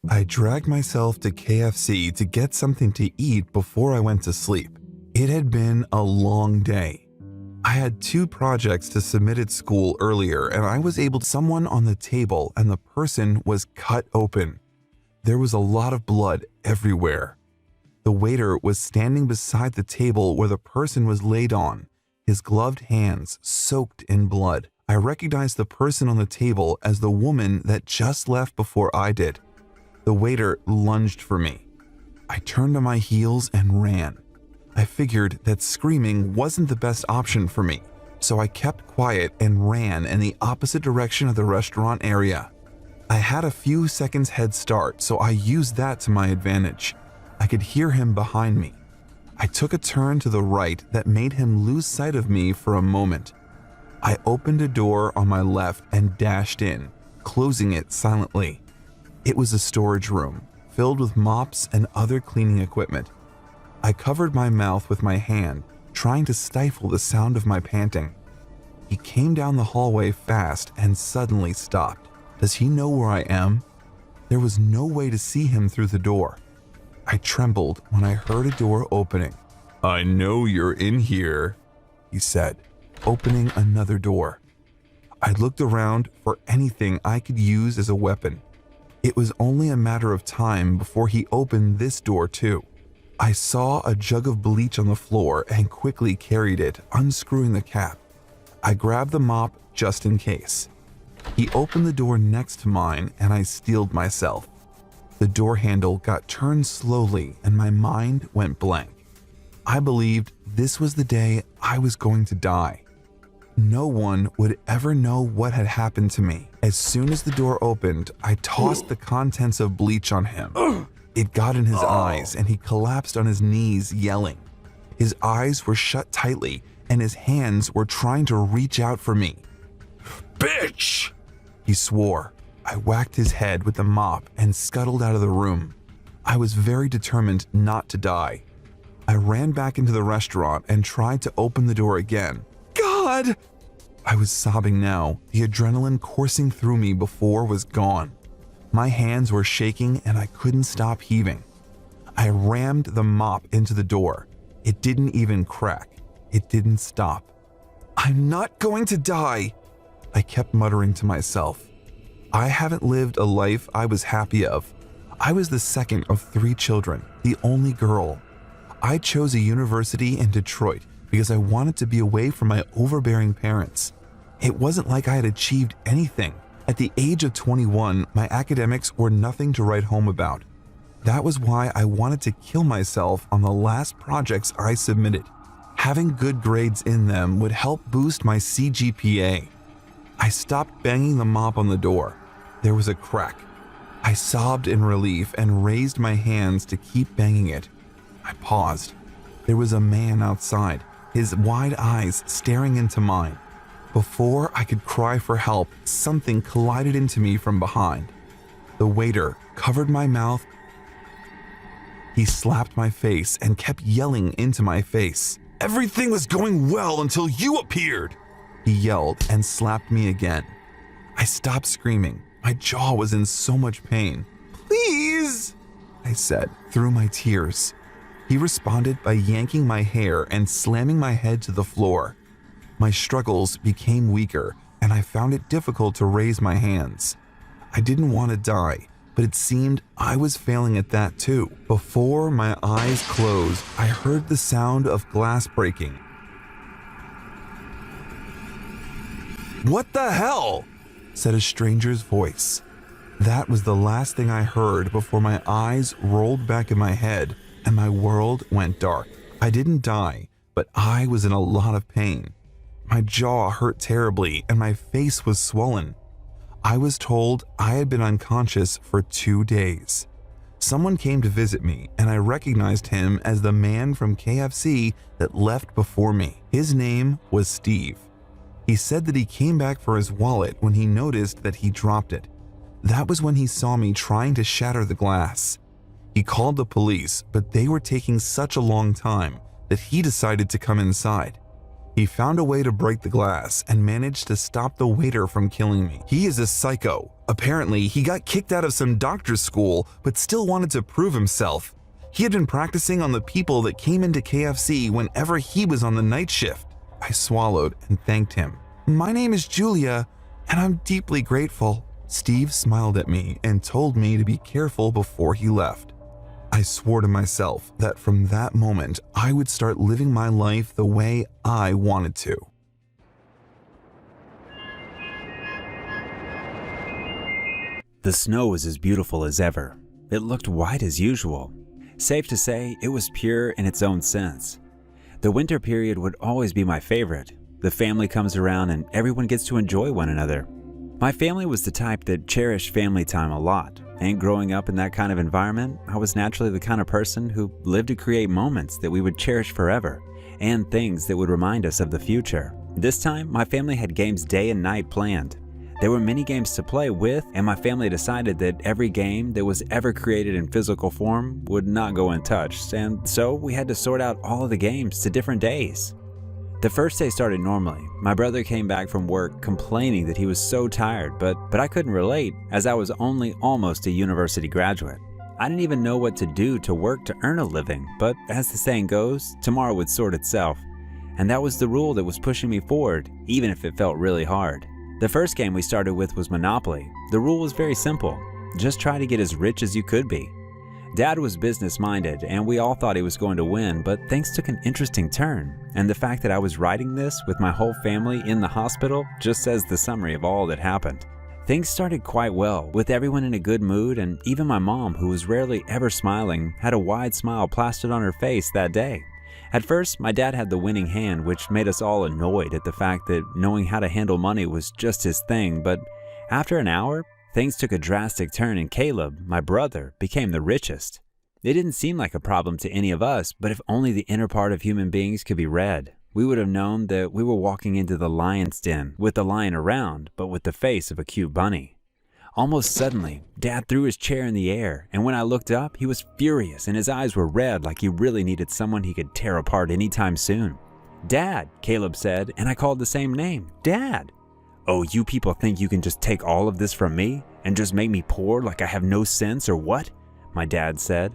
I dragged myself to KFC to get something to eat before I went to sleep. It had been a long day. I had 2 projects to submit at school earlier, and I was able to someone on the table, and the person was cut open. There was a lot of blood everywhere. The waiter was standing beside the table where the person was laid on, his gloved hands soaked in blood. I recognized the person on the table as the woman that just left before I did. The waiter lunged for me. I turned on my heels and ran. I figured that screaming wasn't the best option for me, so I kept quiet and ran in the opposite direction of the restaurant area. I had a few seconds head start, so I used that to my advantage. I could hear him behind me. I took a turn to the right that made him lose sight of me for a moment. I opened a door on my left and dashed in, closing it silently. It was a storage room, filled with mops and other cleaning equipment. I covered my mouth with my hand, trying to stifle the sound of my panting. He came down the hallway fast and suddenly stopped. Does he know where I am? There was no way to see him through the door. I trembled when I heard a door opening. "I know you're in here," he said, opening another door. I looked around for anything I could use as a weapon. It was only a matter of time before he opened this door too. I saw a jug of bleach on the floor and quickly carried it, unscrewing the cap. I grabbed the mop just in case. He opened the door next to mine and I steeled myself. The door handle got turned slowly and my mind went blank. I believed this was the day I was going to die. No one would ever know what had happened to me. As soon as the door opened, I tossed the contents of bleach on him. It got in his eyes and he collapsed on his knees yelling. His eyes were shut tightly and his hands were trying to reach out for me. "Bitch!" he swore. I whacked his head with the mop and scuttled out of the room. I was very determined not to die. I ran back into the restaurant and tried to open the door again. "God!" I was sobbing now. The adrenaline coursing through me before was gone. My hands were shaking and I couldn't stop heaving. I rammed the mop into the door. It didn't even crack. It didn't stop. "I'm not going to die," I kept muttering to myself. I haven't lived a life I was happy of. I was the second of 3 children, the only girl. I chose a university in Detroit because I wanted to be away from my overbearing parents. It wasn't like I had achieved anything. At the age of 21, my academics were nothing to write home about. That was why I wanted to kill myself on the last projects I submitted. Having good grades in them would help boost my CGPA. I stopped banging the mop on the door. There was a crack. I sobbed in relief and raised my hands to keep banging it. I paused. There was a man outside, his wide eyes staring into mine. Before I could cry for help, something collided into me from behind. The waiter covered my mouth. He slapped my face and kept yelling into my face. "Everything was going well until you appeared!" He yelled and slapped me again. I stopped screaming. My jaw was in so much pain. "Please," I said through my tears. He responded by yanking my hair and slamming my head to the floor. My struggles became weaker, and I found it difficult to raise my hands. I didn't want to die, but it seemed I was failing at that too. Before my eyes closed, I heard the sound of glass breaking. "What the hell?" said a stranger's voice. That was the last thing I heard before my eyes rolled back in my head and my world went dark. I didn't die, but I was in a lot of pain. My jaw hurt terribly and my face was swollen. I was told I had been unconscious for 2 days. Someone came to visit me and I recognized him as the man from KFC that left before me. His name was Steve. He said that he came back for his wallet when he noticed that he dropped it. That was when he saw me trying to shatter the glass. He called the police, but they were taking such a long time that he decided to come inside. He found a way to break the glass and managed to stop the waiter from killing me. He is a psycho. Apparently, he got kicked out of some doctor's school but still wanted to prove himself. He had been practicing on the people that came into KFC whenever he was on the night shift. I swallowed and thanked him. "My name is Julia, and I'm deeply grateful." Steve smiled at me and told me to be careful before he left. I swore to myself that from that moment, I would start living my life the way I wanted to. The snow was as beautiful as ever. It looked white as usual. Safe to say, it was pure in its own sense. The winter period would always be my favorite. The family comes around and everyone gets to enjoy one another. My family was the type that cherished family time a lot, and growing up in that kind of environment, I was naturally the kind of person who lived to create moments that we would cherish forever, and things that would remind us of the future. This time, my family had games day and night planned. There were many games to play with, and my family decided that every game that was ever created in physical form would not go untouched, and so we had to sort out all of the games to different days. The first day started normally. My brother came back from work complaining that he was so tired, but I couldn't relate as I was only almost a university graduate. I didn't even know what to do to work to earn a living, but as the saying goes, tomorrow would sort itself. And that was the rule that was pushing me forward, even if it felt really hard. The first game we started with was Monopoly. The rule was very simple. Just try to get as rich as you could be. Dad was business-minded, and we all thought he was going to win, but things took an interesting turn, and the fact that I was writing this with my whole family in the hospital just says the summary of all that happened. Things started quite well, with everyone in a good mood, and even my mom, who was rarely ever smiling, had a wide smile plastered on her face that day. At first, my dad had the winning hand, which made us all annoyed at the fact that knowing how to handle money was just his thing, but after an hour, things took a drastic turn and Caleb, my brother, became the richest. It didn't seem like a problem to any of us, but if only the inner part of human beings could be read, we would have known that we were walking into the lion's den with the lion around, but with the face of a cute bunny. Almost suddenly, Dad threw his chair in the air, and when I looked up, he was furious and his eyes were red like he really needed someone he could tear apart anytime soon. "Dad," Caleb said, and I called the same name, "Dad." "Oh, you people think you can just take all of this from me and just make me poor like I have no sense or what?" my dad said.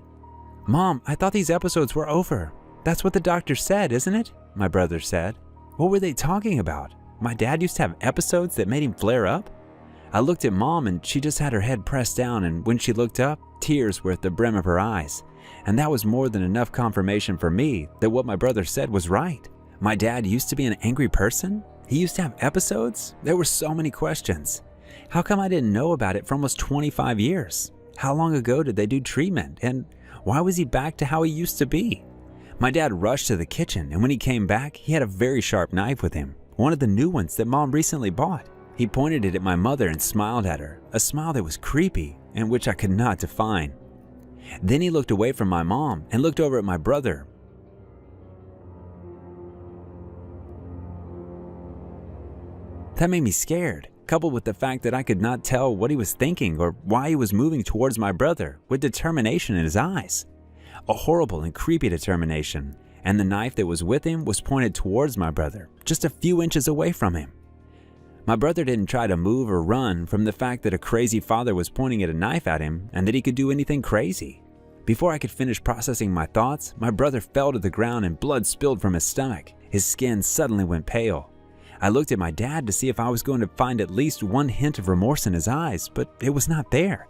"Mom, I thought these episodes were over. That's what the doctor said, isn't it?" my brother said. What were they talking about? My dad used to have episodes that made him flare up? I looked at Mom and she just had her head pressed down, and when she looked up, tears were at the brim of her eyes. And that was more than enough confirmation for me that what my brother said was right. My dad used to be an angry person? He used to have episodes? There were so many questions. How come I didn't know about it for almost 25 years? How long ago did they do treatment? And why was he back to how he used to be? My dad rushed to the kitchen, and when he came back, he had a very sharp knife with him, one of the new ones that Mom recently bought. He pointed it at my mother and smiled at her, a smile that was creepy and which I could not define. Then he looked away from my mom and looked over at my brother. That made me scared, coupled with the fact that I could not tell what he was thinking or why he was moving towards my brother with determination in his eyes. A horrible and creepy determination, and the knife that was with him was pointed towards my brother, just a few inches away from him. My brother didn't try to move or run from the fact that a crazy father was pointing at a knife at him and that he could do anything crazy. Before I could finish processing my thoughts, my brother fell to the ground and blood spilled from his stomach. His skin suddenly went pale. I looked at my dad to see if I was going to find at least one hint of remorse in his eyes, but it was not there.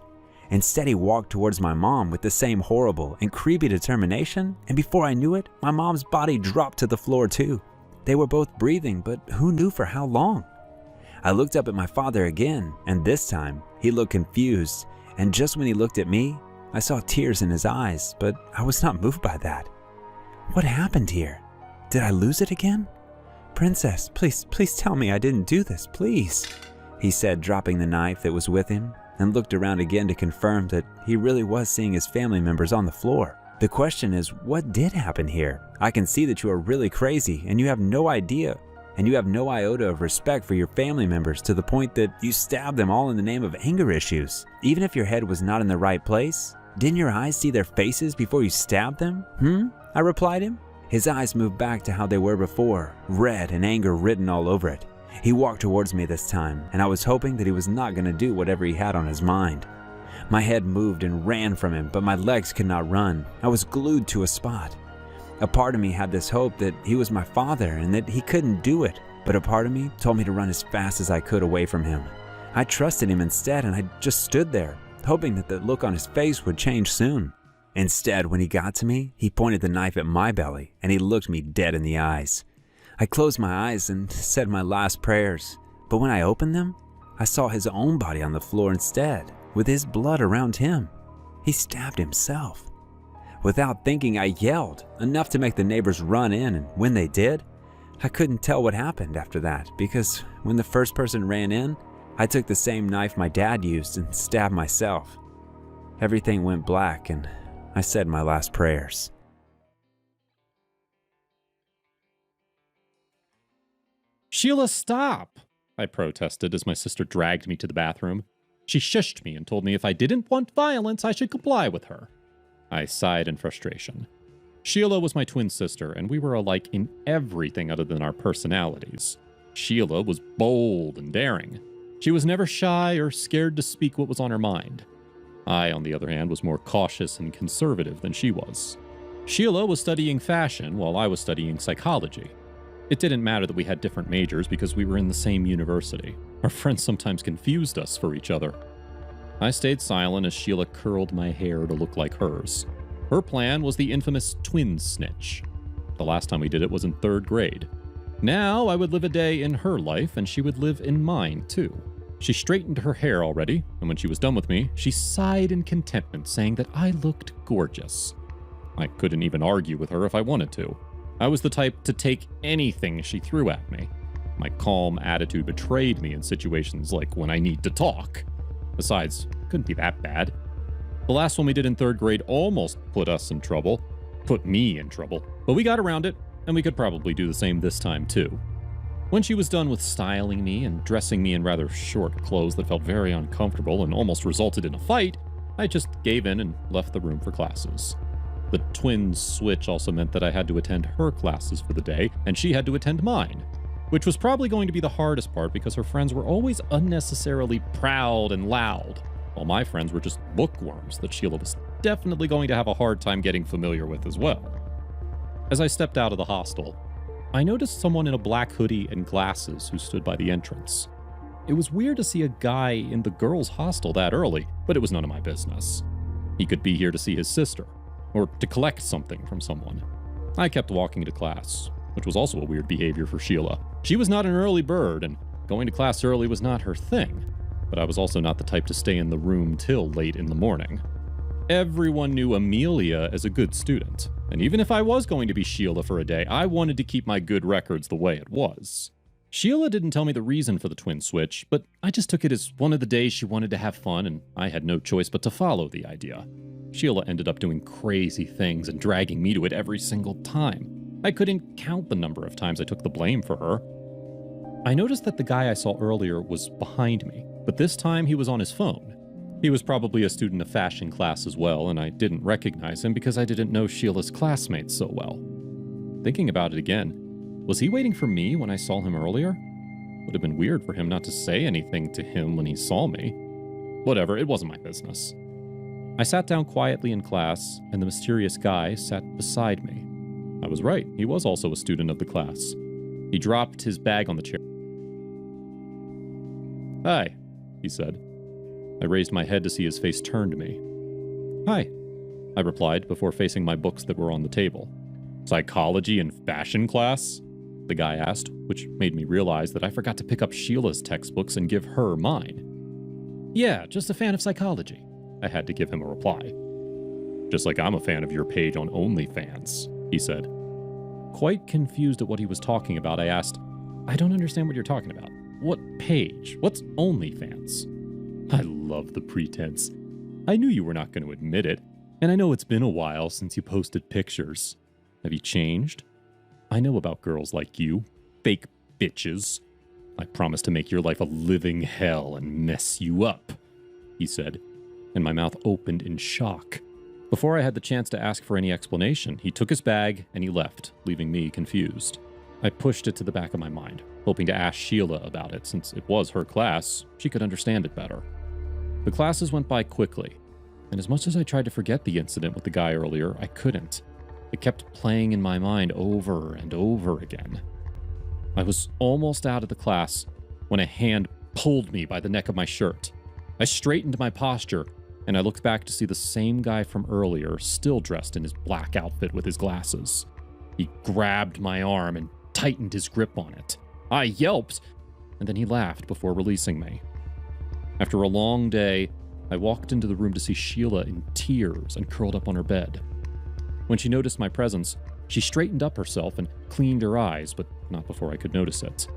Instead, he walked towards my mom with the same horrible and creepy determination, and before I knew it, my mom's body dropped to the floor too. They were both breathing, but who knew for how long? I looked up at my father again, and this time, he looked confused, and just when he looked at me, I saw tears in his eyes, but I was not moved by that. What happened here? Did I lose it again? "Princess, please tell me I didn't do this, please," he said, dropping the knife that was with him, and looked around again to confirm that he really was seeing his family members on the floor. The question is, what did happen here? I can see that you are really crazy, and you have no idea, and you have no iota of respect for your family members to the point that you stabbed them all in the name of anger issues. Even if your head was not in the right place, didn't your eyes see their faces before you stabbed them? I replied him. His eyes moved back to how they were before, red and anger written all over it. He walked towards me this time, and I was hoping that he was not going to do whatever he had on his mind. My head moved and ran from him, but my legs could not run. I was glued to a spot. A part of me had this hope that he was my father and that he couldn't do it, but a part of me told me to run as fast as I could away from him. I trusted him instead, and I just stood there, hoping that the look on his face would change soon. Instead, when he got to me, he pointed the knife at my belly, and he looked me dead in the eyes. I closed my eyes and said my last prayers, but when I opened them, I saw his own body on the floor instead, with his blood around him. He stabbed himself. Without thinking, I yelled, enough to make the neighbors run in, and when they did, I couldn't tell what happened after that, because when the first person ran in, I took the same knife my dad used and stabbed myself. Everything went black, and I said my last prayers. "Sheila, stop!" I protested as my sister dragged me to the bathroom. She shushed me and told me if I didn't want violence, I should comply with her. I sighed in frustration. Sheila was my twin sister, and we were alike in everything other than our personalities. Sheila was bold and daring. She was never shy or scared to speak what was on her mind. I, on the other hand, was more cautious and conservative than she was. Sheila was studying fashion while I was studying psychology. It didn't matter that we had different majors because we were in the same university. Our friends sometimes confused us for each other. I stayed silent as Sheila curled my hair to look like hers. Her plan was the infamous twin snitch. The last time we did it was in 3rd grade. Now I would live a day in her life and she would live in mine too. She straightened her hair already, and when she was done with me, she sighed in contentment, saying that I looked gorgeous. I couldn't even argue with her if I wanted to. I was the type to take anything she threw at me. My calm attitude betrayed me in situations like when I need to talk. Besides, it couldn't be that bad. The last one we did in 3rd grade almost put us in trouble. Put me in trouble. But we got around it, and we could probably do the same this time too. When she was done with styling me and dressing me in rather short clothes that felt very uncomfortable and almost resulted in a fight, I just gave in and left the room for classes. The twin switch also meant that I had to attend her classes for the day, and she had to attend mine, which was probably going to be the hardest part because her friends were always unnecessarily proud and loud, while my friends were just bookworms that Sheila was definitely going to have a hard time getting familiar with as well. As I stepped out of the hostel, I noticed someone in a black hoodie and glasses who stood by the entrance. It was weird to see a guy in the girls' hostel that early, but it was none of my business. He could be here to see his sister, or to collect something from someone. I kept walking to class, which was also a weird behavior for Sheila. She was not an early bird, and going to class early was not her thing, but I was also not the type to stay in the room till late in the morning. Everyone knew Amelia as a good student, and even if I was going to be Sheila for a day, I wanted to keep my good records the way it was. Sheila didn't tell me the reason for the twin switch, but I just took it as one of the days she wanted to have fun, and I had no choice but to follow the idea. Sheila ended up doing crazy things and dragging me to it every single time. I couldn't count the number of times I took the blame for her. I noticed that the guy I saw earlier was behind me, but this time he was on his phone. He was probably a student of fashion class as well, and I didn't recognize him because I didn't know Sheila's classmates so well. Thinking about it again, was he waiting for me when I saw him earlier? Would have been weird for him not to say anything to him when he saw me. Whatever, it wasn't my business. I sat down quietly in class, and the mysterious guy sat beside me. I was right, he was also a student of the class. He dropped his bag on the chair. "Hi," he said. I raised my head to see his face turn to me. "Hi," I replied before facing my books that were on the table. "Psychology and fashion class?" the guy asked, which made me realize that I forgot to pick up Sheila's textbooks and give her mine. "Yeah, just a fan of psychology," I had to give him a reply. "Just like I'm a fan of your page on OnlyFans," he said. Quite confused at what he was talking about, I asked, "I don't understand what you're talking about. What page? What's OnlyFans?" I love the pretense. I knew you were not going to admit it, and I know it's been a while since you posted pictures. Have you changed? I know about girls like you, fake bitches. I promise to make your life a living hell and mess you up, he said, and my mouth opened in shock. Before I had the chance to ask for any explanation, he took his bag and he left, leaving me confused. I pushed it to the back of my mind, hoping to ask Sheila about it since it was her class. She could understand it better. The classes went by quickly, and as much as I tried to forget the incident with the guy earlier, I couldn't. It kept playing in my mind over and over again. I was almost out of the class when a hand pulled me by the neck of my shirt. I straightened my posture, and I looked back to see the same guy from earlier, still dressed in his black outfit with his glasses. He grabbed my arm and tightened his grip on it. I yelped, and then he laughed before releasing me. After a long day, I walked into the room to see Sheila in tears and curled up on her bed. When she noticed my presence, she straightened up herself and cleaned her eyes, but not before I could notice it.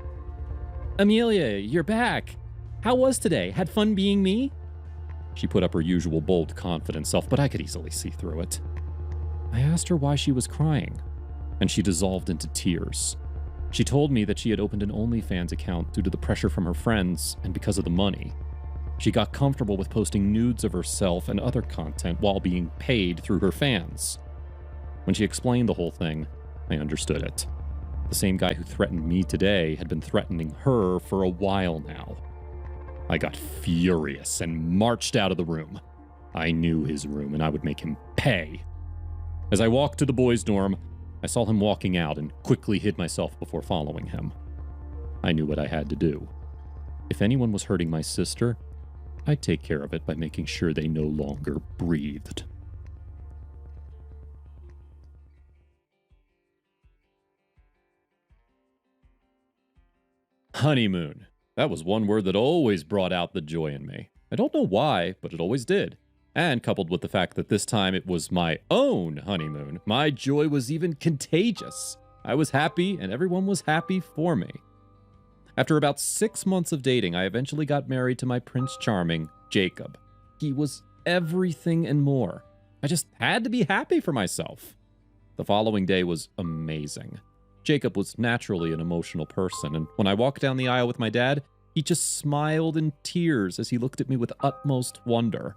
"Amelia, you're back. How was today? Had fun being me?" She put up her usual bold, confident self, but I could easily see through it. I asked her why she was crying, and she dissolved into tears. She told me that she had opened an OnlyFans account due to the pressure from her friends and because of the money. She got comfortable with posting nudes of herself and other content while being paid through her fans. When she explained the whole thing, I understood it. The same guy who threatened me today had been threatening her for a while now. I got furious and marched out of the room. I knew his room and I would make him pay. As I walked to the boys' dorm, I saw him walking out and quickly hid myself before following him. I knew what I had to do. If anyone was hurting my sister, I'd take care of it by making sure they no longer breathed. Honeymoon. That was one word that always brought out the joy in me. I don't know why, but it always did. And coupled with the fact that this time it was my own honeymoon, my joy was even contagious. I was happy, and everyone was happy for me. After about 6 months of dating, I eventually got married to my Prince Charming, Jacob. He was everything and more. I just had to be happy for myself. The following day was amazing. Jacob was naturally an emotional person, and when I walked down the aisle with my dad, he just smiled in tears as he looked at me with utmost wonder.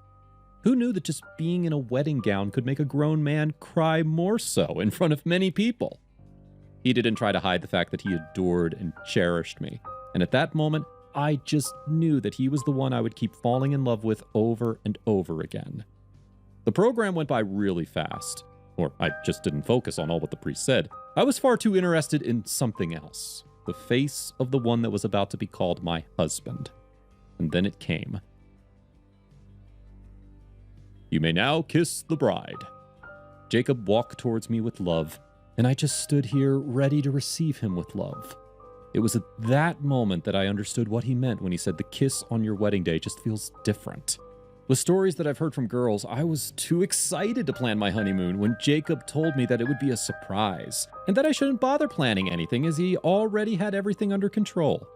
Who knew that just being in a wedding gown could make a grown man cry more so in front of many people? He didn't try to hide the fact that he adored and cherished me, and at that moment, I just knew that he was the one I would keep falling in love with over and over again. The program went by really fast, or I just didn't focus on all what the priest said. I was far too interested in something else, the face of the one that was about to be called my husband. And then it came. "You may now kiss the bride." Jacob walked towards me with love, and I just stood here ready to receive him with love. It was at that moment that I understood what he meant when he said the kiss on your wedding day just feels different. With stories that I've heard from girls, I was too excited to plan my honeymoon when Jacob told me that it would be a surprise, and that I shouldn't bother planning anything as he already had everything under control.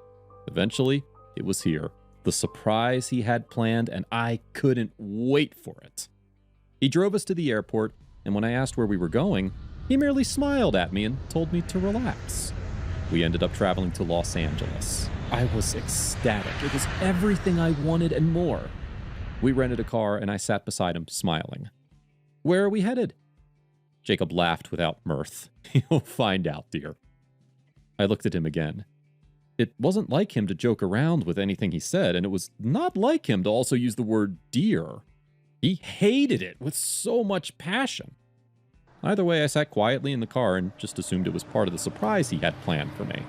Eventually, it was here, the surprise he had planned, and I couldn't wait for it. He drove us to the airport, and when I asked where we were going, he merely smiled at me and told me to relax. We ended up traveling to Los Angeles. I was ecstatic. It was everything I wanted and more. We rented a car, and I sat beside him, smiling. "Where are we headed?" Jacob laughed without mirth. "You'll find out, dear." I looked at him again. It wasn't like him to joke around with anything he said, and it was not like him to also use the word dear. He hated it with so much passion. Either way, I sat quietly in the car and just assumed it was part of the surprise he had planned for me,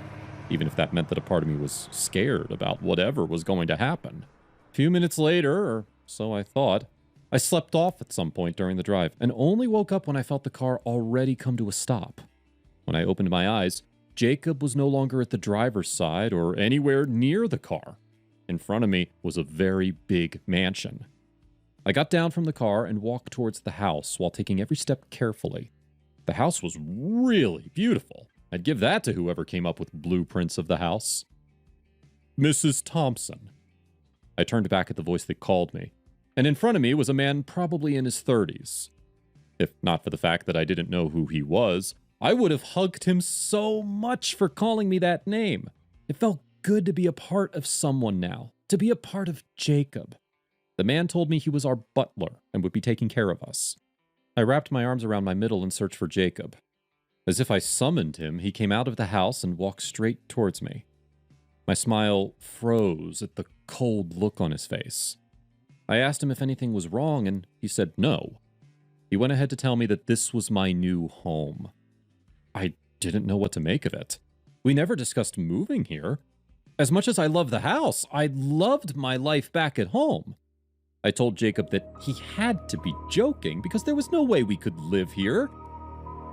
even if that meant that a part of me was scared about whatever was going to happen. A few minutes later, or so I thought, I slept off at some point during the drive and only woke up when I felt the car already come to a stop. When I opened my eyes, Jacob was no longer at the driver's side or anywhere near the car. In front of me was a very big mansion. I got down from the car and walked towards the house while taking every step carefully. The house was really beautiful. I'd give that to whoever came up with blueprints of the house. "Mrs. Thompson." I turned back at the voice that called me, and in front of me was a man probably in his 30s. If not for the fact that I didn't know who he was, I would have hugged him so much for calling me that name. It felt good to be a part of someone now, to be a part of Jacob. The man told me he was our butler and would be taking care of us. I wrapped my arms around my middle and searched for Jacob. As if I summoned him, he came out of the house and walked straight towards me. My smile froze at the cold look on his face. I asked him if anything was wrong, and he said no. He went ahead to tell me that this was my new home. I didn't know what to make of it. We never discussed moving here. As much as I loved the house, I loved my life back at home. I told Jacob that he had to be joking because there was no way we could live here.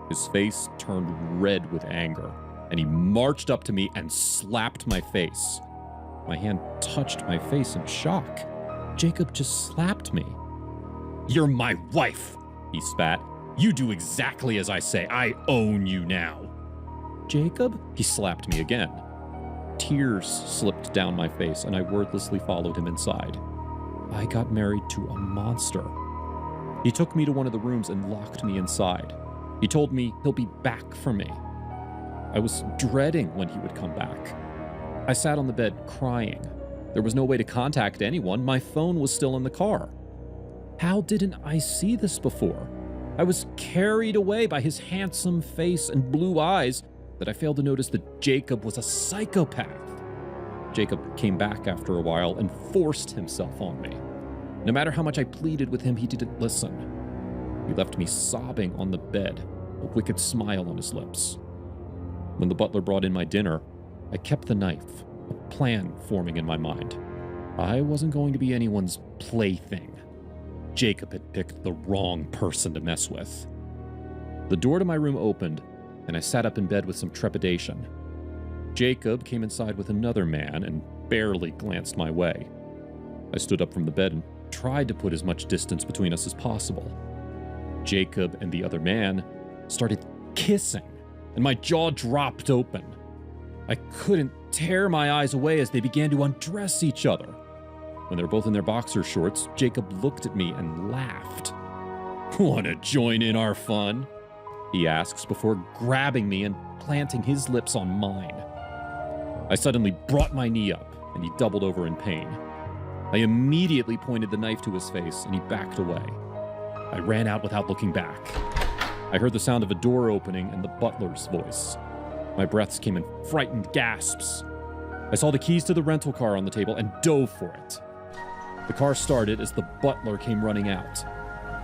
His face turned red with anger, and he marched up to me and slapped my face. My hand touched my face in shock. Jacob just slapped me. "You're my wife," he spat. "You do exactly as I say. I own you now." "Jacob?" He slapped me again. Tears slipped down my face, and I wordlessly followed him inside. I got married to a monster. He took me to one of the rooms and locked me inside. He told me he'll be back for me. I was dreading when he would come back. I sat on the bed crying. There was no way to contact anyone. My phone was still in the car. How didn't I see this before? I was carried away by his handsome face and blue eyes that I failed to notice that Jacob was a psychopath. Jacob came back after a while and forced himself on me. No matter how much I pleaded with him, he didn't listen. He left me sobbing on the bed, a wicked smile on his lips. When the butler brought in my dinner, I kept the knife, a plan forming in my mind. I wasn't going to be anyone's plaything. Jacob had picked the wrong person to mess with. The door to my room opened, and I sat up in bed with some trepidation. Jacob came inside with another man and barely glanced my way. I stood up from the bed and tried to put as much distance between us as possible. Jacob and the other man started kissing, and my jaw dropped open. I couldn't tear my eyes away as they began to undress each other. When they were both in their boxer shorts, Jacob looked at me and laughed. "Want to join in our fun?" he asks before grabbing me and planting his lips on mine. I suddenly brought my knee up, and he doubled over in pain. I immediately pointed the knife to his face, and he backed away. I ran out without looking back. I heard the sound of a door opening and the butler's voice. My breaths came in frightened gasps. I saw the keys to the rental car on the table and dove for it. The car started as the butler came running out.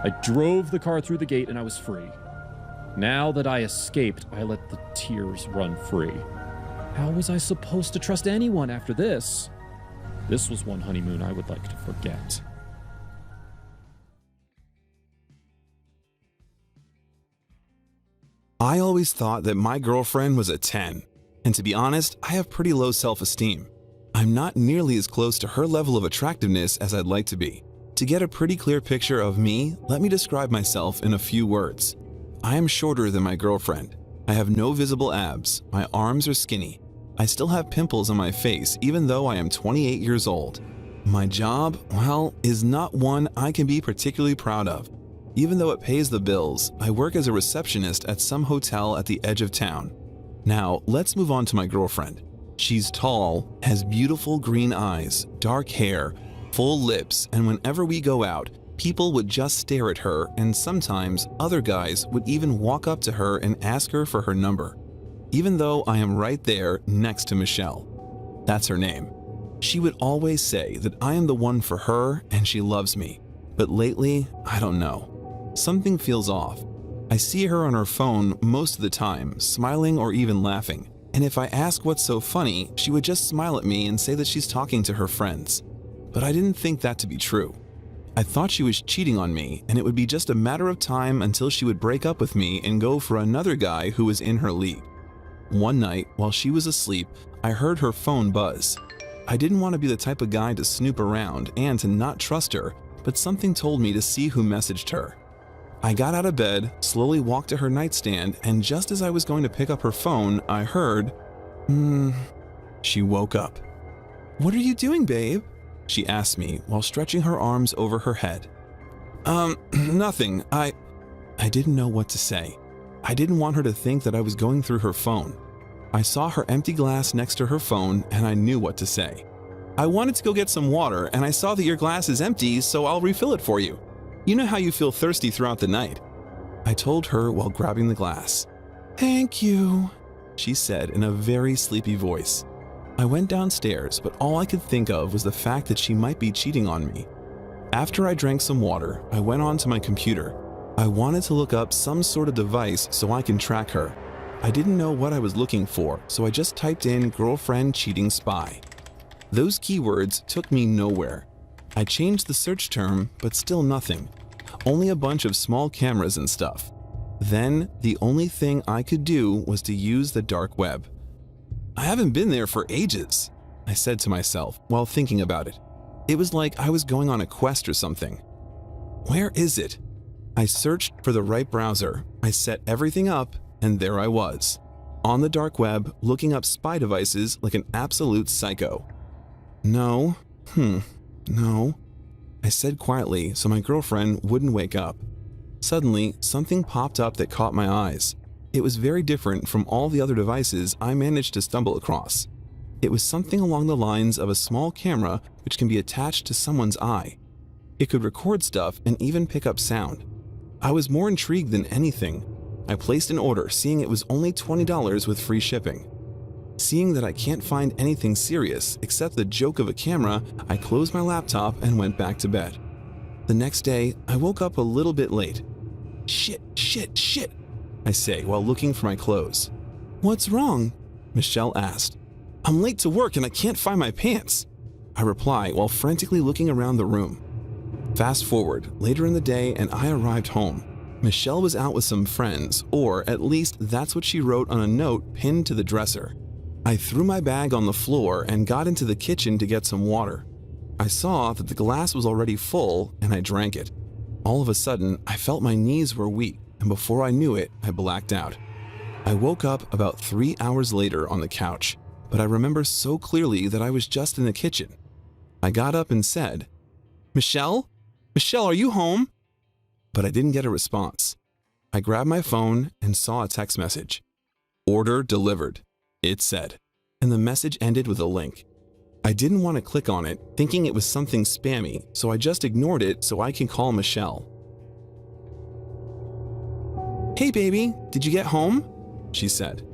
I drove the car through the gate and I was free. Now that I escaped, I let the tears run free. How was I supposed to trust anyone after this? This was one honeymoon I would like to forget. I always thought that my girlfriend was a 10, and to be honest, I have pretty low self-esteem. I'm not nearly as close to her level of attractiveness as I'd like to be. To get a pretty clear picture of me, let me describe myself in a few words. I am shorter than my girlfriend. I have no visible abs, my arms are skinny. I still have pimples on my face even though I am 28 years old. My job, well, is not one I can be particularly proud of. Even though it pays the bills, I work as a receptionist at some hotel at the edge of town. Now, let's move on to my girlfriend. She's tall, has beautiful green eyes, dark hair, full lips, and whenever we go out, people would just stare at her, and sometimes other guys would even walk up to her and ask her for her number. Even though I am right there next to Michelle. That's her name. She would always say that I am the one for her and she loves me. But lately, I don't know. Something feels off. I see her on her phone most of the time, smiling or even laughing. And if I ask what's so funny, she would just smile at me and say that she's talking to her friends. But I didn't think that to be true. I thought she was cheating on me, and it would be just a matter of time until she would break up with me and go for another guy who was in her league. One night, while she was asleep, I heard her phone buzz. I didn't want to be the type of guy to snoop around and to not trust her, but something told me to see who messaged her. I got out of bed, slowly walked to her nightstand, and just as I was going to pick up her phone, I heard, She woke up. "What are you doing, babe?" she asked me while stretching her arms over her head. Nothing. I didn't know what to say. I didn't want her to think that I was going through her phone. I saw her empty glass next to her phone and I knew what to say. "I wanted to go get some water and I saw that your glass is empty, so I'll refill it for you. You know how you feel thirsty throughout the night." I told her while grabbing the glass. "Thank you," she said in a very sleepy voice. I went downstairs, but all I could think of was the fact that she might be cheating on me. After I drank some water, I went onto my computer. I wanted to look up some sort of device so I can track her. I didn't know what I was looking for, so I just typed in girlfriend cheating spy. Those keywords took me nowhere. I changed the search term, but still nothing. Only a bunch of small cameras and stuff. Then, the only thing I could do was to use the dark web. I haven't been there for ages, I said to myself while thinking about it. It was like I was going on a quest or something. Where is it? I searched for the right browser. I set everything up, and there I was, on the dark web, looking up spy devices like an absolute psycho. No, I said quietly so my girlfriend wouldn't wake up. Suddenly, something popped up that caught my eyes. It was very different from all the other devices I managed to stumble across. It was something along the lines of a small camera which can be attached to someone's eye. It could record stuff and even pick up sound. I was more intrigued than anything. I placed an order, seeing it was only $20 with free shipping. Seeing that I can't find anything serious except the joke of a camera, I closed my laptop and went back to bed. The next day, I woke up a little bit late. Shit, I say while looking for my clothes. What's wrong? Michelle asked. I'm late to work and I can't find my pants, I reply while frantically looking around the room. Fast forward, later in the day and I arrived home. Michelle was out with some friends, or at least that's what she wrote on a note pinned to the dresser. I threw my bag on the floor and got into the kitchen to get some water. I saw that the glass was already full and I drank it. All of a sudden, I felt my knees were weak, and before I knew it, I blacked out. I woke up about 3 hours later on the couch, but I remember so clearly that I was just in the kitchen. I got up and said, Michelle, are you home? But I didn't get a response. I grabbed my phone and saw a text message. Order delivered, it said, and the message ended with a link. I didn't want to click on it, thinking it was something spammy, so I just ignored it so I can call Michelle. Hey baby, did you get home? She said.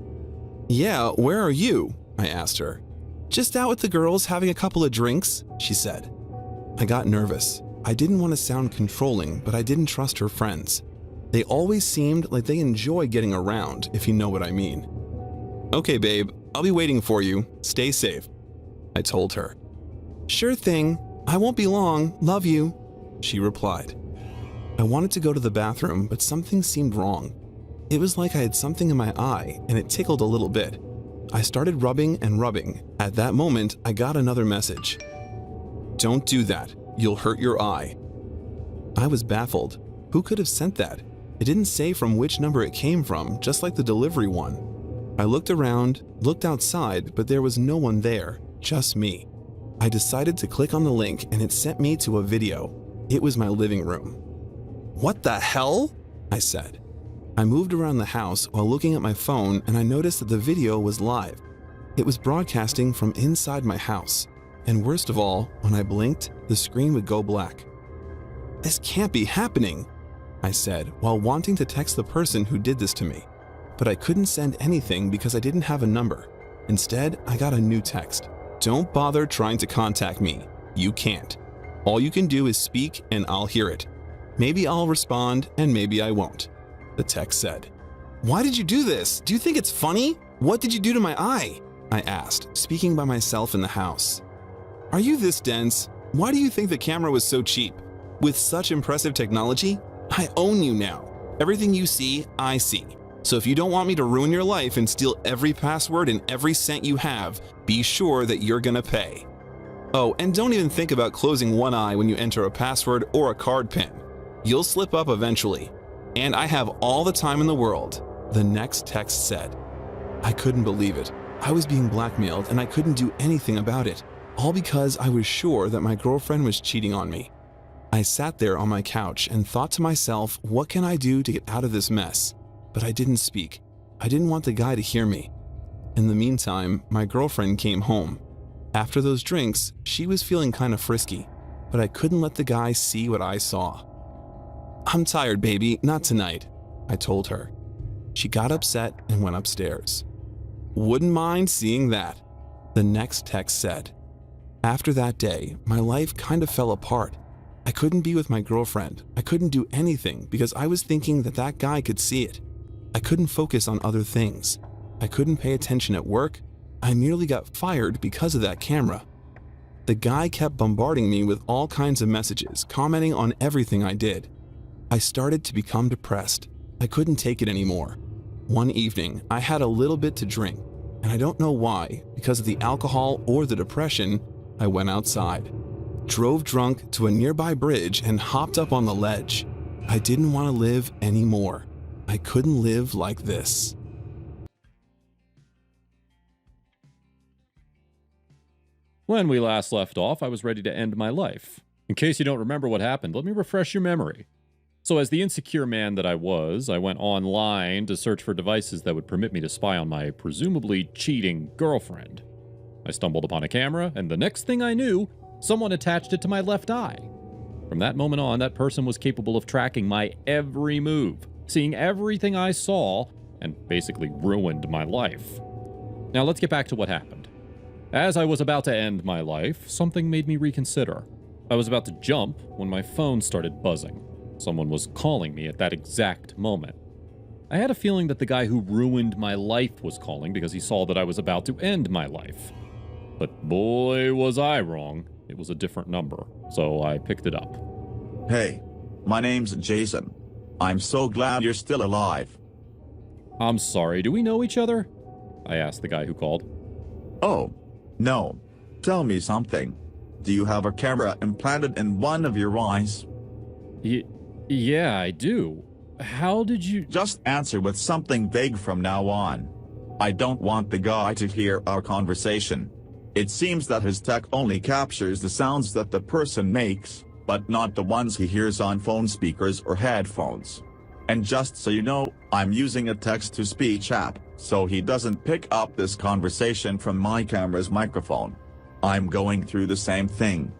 Yeah, where are you? I asked her. Just out with the girls having a couple of drinks, she said. I got nervous. I didn't want to sound controlling, but I didn't trust her friends. They always seemed like they enjoy getting around, if you know what I mean. Okay babe, I'll be waiting for you. Stay safe, I told her. Sure thing. I won't be long. Love you, she replied. I wanted to go to the bathroom, but something seemed wrong. It was like I had something in my eye, and it tickled a little bit. I started rubbing and rubbing. At that moment, I got another message. Don't do that. You'll hurt your eye. I was baffled. Who could have sent that? It didn't say from which number it came from, just like the delivery one. I looked around, looked outside, but there was no one there, just me. I decided to click on the link and it sent me to a video. It was my living room. What the hell? I said. I moved around the house while looking at my phone and I noticed that the video was live. It was broadcasting from inside my house. And worst of all, when I blinked, the screen would go black. This can't be happening, I said while wanting to text the person who did this to me. But I couldn't send anything because I didn't have a number. Instead, I got a new text. Don't bother trying to contact me. You can't. All you can do is speak and I'll hear it. Maybe I'll respond and maybe I won't, the text said. Why did you do this? Do you think it's funny? What did you do to my eye? I asked, speaking by myself in the house. Are you this dense? Why do you think the camera was so cheap? With such impressive technology, I own you now. Everything you see, I see. So if you don't want me to ruin your life and steal every password and every cent you have, be sure that you're gonna pay. Oh, and don't even think about closing one eye when you enter a password or a card PIN. You'll slip up eventually. And I have all the time in the world, the next text said. I couldn't believe it. I was being blackmailed and I couldn't do anything about it. All because I was sure that my girlfriend was cheating on me. I sat there on my couch and thought to myself, what can I do to get out of this mess? But I didn't speak. I didn't want the guy to hear me. In the meantime, my girlfriend came home. After those drinks, she was feeling kind of frisky, but I couldn't let the guy see what I saw. I'm tired, baby, not tonight. I told her. She got upset and went upstairs. Wouldn't mind seeing that, the next text said. After that day, my life kind of fell apart. I couldn't be with my girlfriend. I couldn't do anything because I was thinking that that guy could see it. I couldn't focus on other things. I couldn't pay attention at work. I nearly got fired because of that camera. The guy kept bombarding me with all kinds of messages, commenting on everything I did. I started to become depressed. I couldn't take it anymore. One evening, I had a little bit to drink, and I don't know why, because of the alcohol or the depression, I went outside, drove drunk to a nearby bridge and hopped up on the ledge. I didn't want to live anymore. I couldn't live like this. When we last left off, I was ready to end my life. In case you don't remember what happened, let me refresh your memory. So as the insecure man that I was, I went online to search for devices that would permit me to spy on my presumably cheating girlfriend. I stumbled upon a camera, and the next thing I knew, someone attached it to my left eye. From that moment on, that person was capable of tracking my every move, seeing everything I saw, and basically ruined my life. Now let's get back to what happened. As I was about to end my life, something made me reconsider. I was about to jump when my phone started buzzing. Someone was calling me at that exact moment. I had a feeling that the guy who ruined my life was calling because he saw that I was about to end my life. But boy, was I wrong. It was a different number, so I picked it up. Hey, my name's Jason. I'm so glad you're still alive. I'm sorry, do we know each other? I asked the guy who called. Oh, no. Tell me something. Do you have a camera implanted in one of your eyes? Yeah, I do. How did you— Just answer with something vague from now on. I don't want the guy to hear our conversation. It seems that his tech only captures the sounds that the person makes, but not the ones he hears on phone speakers or headphones. And just so you know, I'm using a text-to-speech app, so he doesn't pick up this conversation from my camera's microphone. I'm going through the same thing.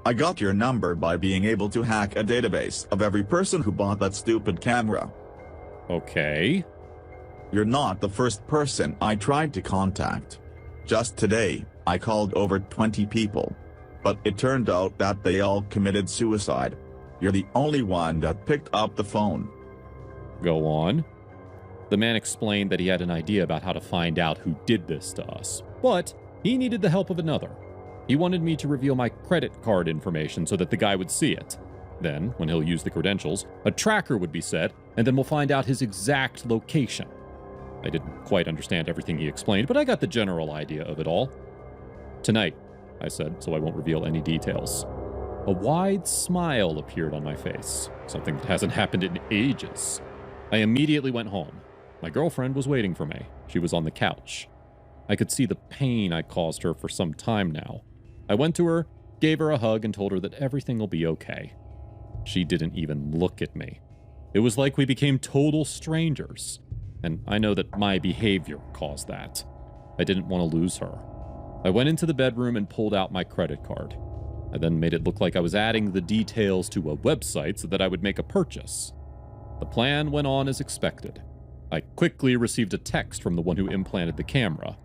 I got your number by being able to hack a database of every person who bought that stupid camera. Okay. You're not the first person I tried to contact. Just today, I called over 20 people. But it turned out that they all committed suicide. You're the only one that picked up the phone. Go on. The man explained that he had an idea about how to find out who did this to us, but he needed the help of another. He wanted me to reveal my credit card information so that the guy would see it. Then, when he'll use the credentials, a tracker would be set, and then we'll find out his exact location. I didn't quite understand everything he explained, but I got the general idea of it all. Tonight, I said, so I won't reveal any details. A wide smile appeared on my face, something that hasn't happened in ages. I immediately went home. My girlfriend was waiting for me. She was on the couch. I could see the pain I caused her for some time now. I went to her, gave her a hug, and told her that everything will be okay. She didn't even look at me. It was like we became total strangers, and I know that my behavior caused that. I didn't want to lose her. I went into the bedroom and pulled out my credit card. I then made it look like I was adding the details to a website so that I would make a purchase. The plan went on as expected. I quickly received a text from the one who implanted the camera.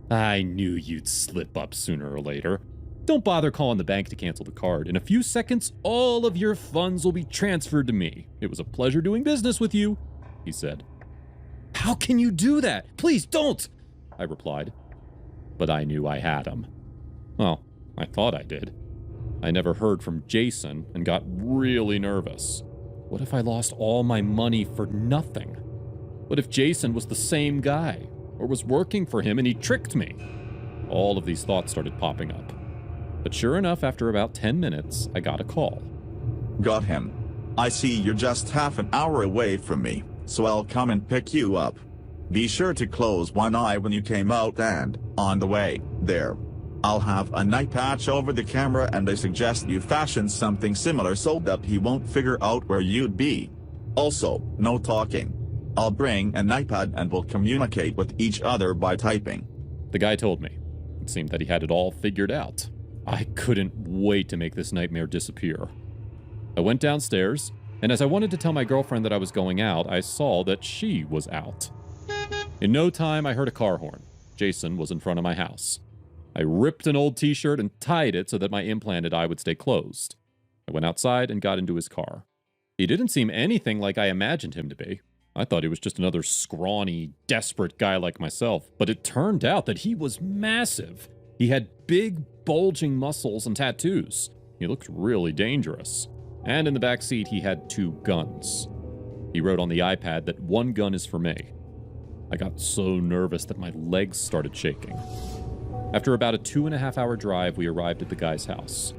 I knew you'd slip up sooner or later. Don't bother calling the bank to cancel the card. In a few seconds, all of your funds will be transferred to me. It was a pleasure doing business with you, he said. How can you do that? Please don't, I replied. But I knew I had him. Well, I thought I did. I never heard from Jason and got really nervous. What if I lost all my money for nothing? What if Jason was the same guy, or was working for him and he tricked me? All of these thoughts started popping up. But sure enough, after about 10 minutes, I got a call. Got him. I see you're just half an hour away from me, so I'll come and pick you up. Be sure to close one eye when you came out and, on the way there, I'll have a night patch over the camera and I suggest you fashion something similar so that he won't figure out where you'd be. Also, no talking. I'll bring an iPad and we'll communicate with each other by typing. The guy told me. It seemed that he had it all figured out. I couldn't wait to make this nightmare disappear. I went downstairs, And as I wanted to tell my girlfriend that I was going out, I saw that she was out. In no time, I heard a car horn. Jason was in front of my house. I ripped an old t-shirt and tied it so that my implanted eye would stay closed. I went outside and got into his car. He didn't seem anything like I imagined him to be. I thought he was just another scrawny, desperate guy like myself, but it turned out that he was massive. He had big, bulging muscles and tattoos. He looked really dangerous. And in the back seat, he had 2 guns. He wrote on the iPad that 1 gun is for me. I got so nervous that my legs started shaking. After about a 2.5-hour drive, we arrived at the guy's house.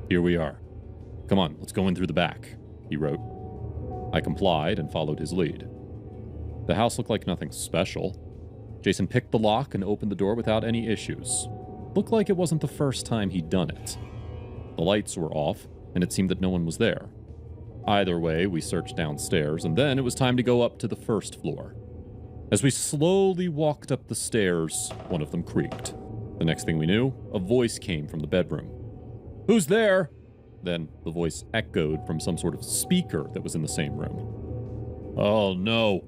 "Here we are. Come on, let's go in through the back," he wrote. I complied and followed his lead. The house looked like nothing special. Jason picked the lock and opened the door without any issues. Looked like it wasn't the first time he'd done it. The lights were off, and it seemed that no one was there. Either way, we searched downstairs, and then it was time to go up to the first floor. As we slowly walked up the stairs, one of them creaked. The next thing we knew, a voice came from the bedroom. "Who's there?" Then the voice echoed from some sort of speaker that was in the same room. "Oh no,"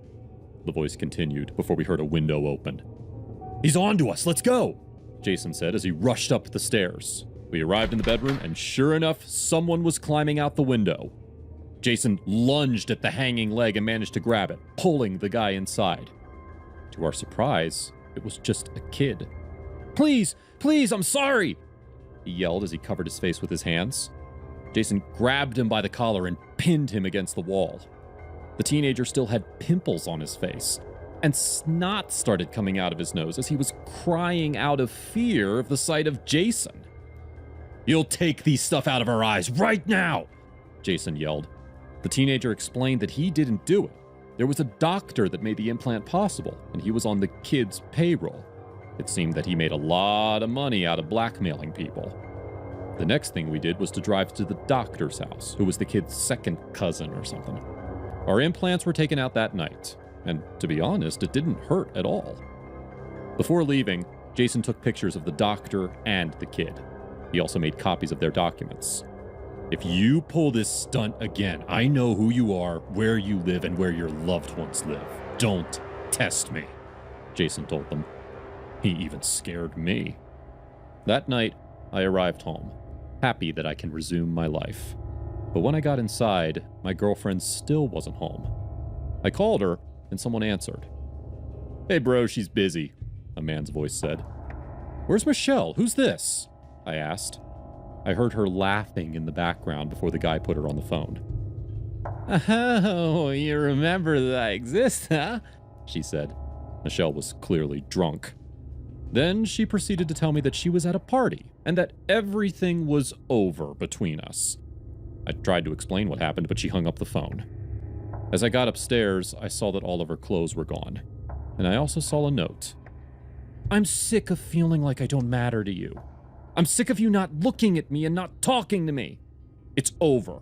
the voice continued before we heard a window open. "He's on to us, let's go," Jason said as he rushed up the stairs. We arrived in the bedroom, and sure enough, someone was climbing out the window. Jason lunged at the hanging leg and managed to grab it, pulling the guy inside. To our surprise, it was just a kid. Please, I'm sorry," he yelled as he covered his face with his hands. Jason grabbed him by the collar and pinned him against the wall. The teenager still had pimples on his face, and snot started coming out of his nose as he was crying out of fear of the sight of Jason. "You'll take these stuff out of our eyes right now," Jason yelled. The teenager explained that he didn't do it. There was a doctor that made the implant possible, and he was on the kid's payroll. It seemed that he made a lot of money out of blackmailing people. The next thing we did was to drive to the doctor's house, who was the kid's second cousin or something. Our implants were taken out that night, and to be honest, it didn't hurt at all. Before leaving, Jason took pictures of the doctor and the kid. He also made copies of their documents. "If you pull this stunt again, I know who you are, where you live, and where your loved ones live. Don't test me," Jason told them. He even scared me. That night, I arrived home, happy that I can resume my life. But when I got inside, my girlfriend still wasn't home. I called her, and someone answered. "Hey bro, she's busy," a man's voice said. "Where's Michelle? Who's this?" I asked. I heard her laughing in the background before the guy put her on the phone. "Oh, you remember that I exist, huh?" she said. Michelle was clearly drunk. Then she proceeded to tell me that she was at a party and that everything was over between us. I tried to explain what happened, but she hung up the phone. As I got upstairs, I saw that all of her clothes were gone. And I also saw a note. "I'm sick of feeling like I don't matter to you. I'm sick of you not looking at me and not talking to me. It's over.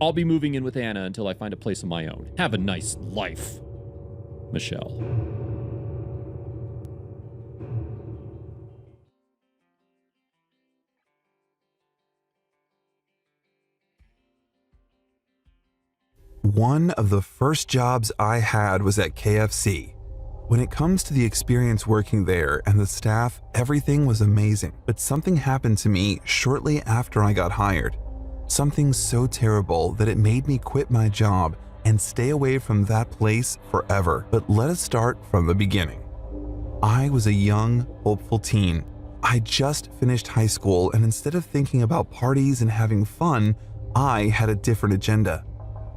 I'll be moving in with Anna until I find a place of my own. Have a nice life. Michelle." One of the first jobs I had was at KFC. When it comes to the experience working there and the staff, everything was amazing. But something happened to me shortly after I got hired. Something so terrible that it made me quit my job and stay away from that place forever. But let us start from the beginning. I was a young, hopeful teen. I just finished high school, and instead of thinking about parties and having fun, I had a different agenda.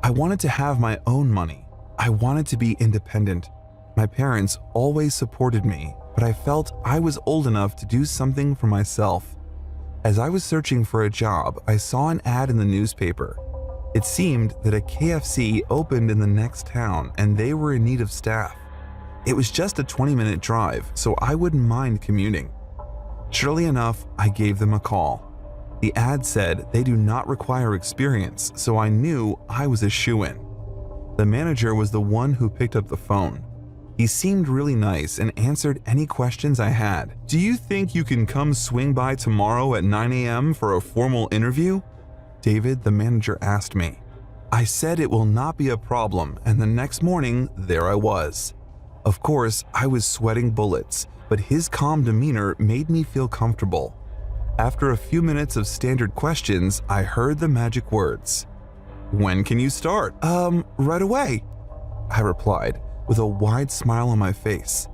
I wanted to have my own money. I wanted to be independent. My parents always supported me, but I felt I was old enough to do something for myself. As I was searching for a job, I saw an ad in the newspaper. It seemed that a KFC opened in the next town and they were in need of staff. It was just a 20-minute drive, so I wouldn't mind commuting. Surely enough, I gave them a call. The ad said they do not require experience, so I knew I was a shoo-in. The manager was the one who picked up the phone. He seemed really nice and answered any questions I had. "Do you think you can come swing by tomorrow at 9 a.m. for a formal interview?" David, the manager, asked me. I said it will not be a problem, and the next morning, there I was. Of course, I was sweating bullets, but his calm demeanor made me feel comfortable. After a few minutes of standard questions, I heard the magic words. "When can you start?" Right away," I replied, with a wide smile on my face.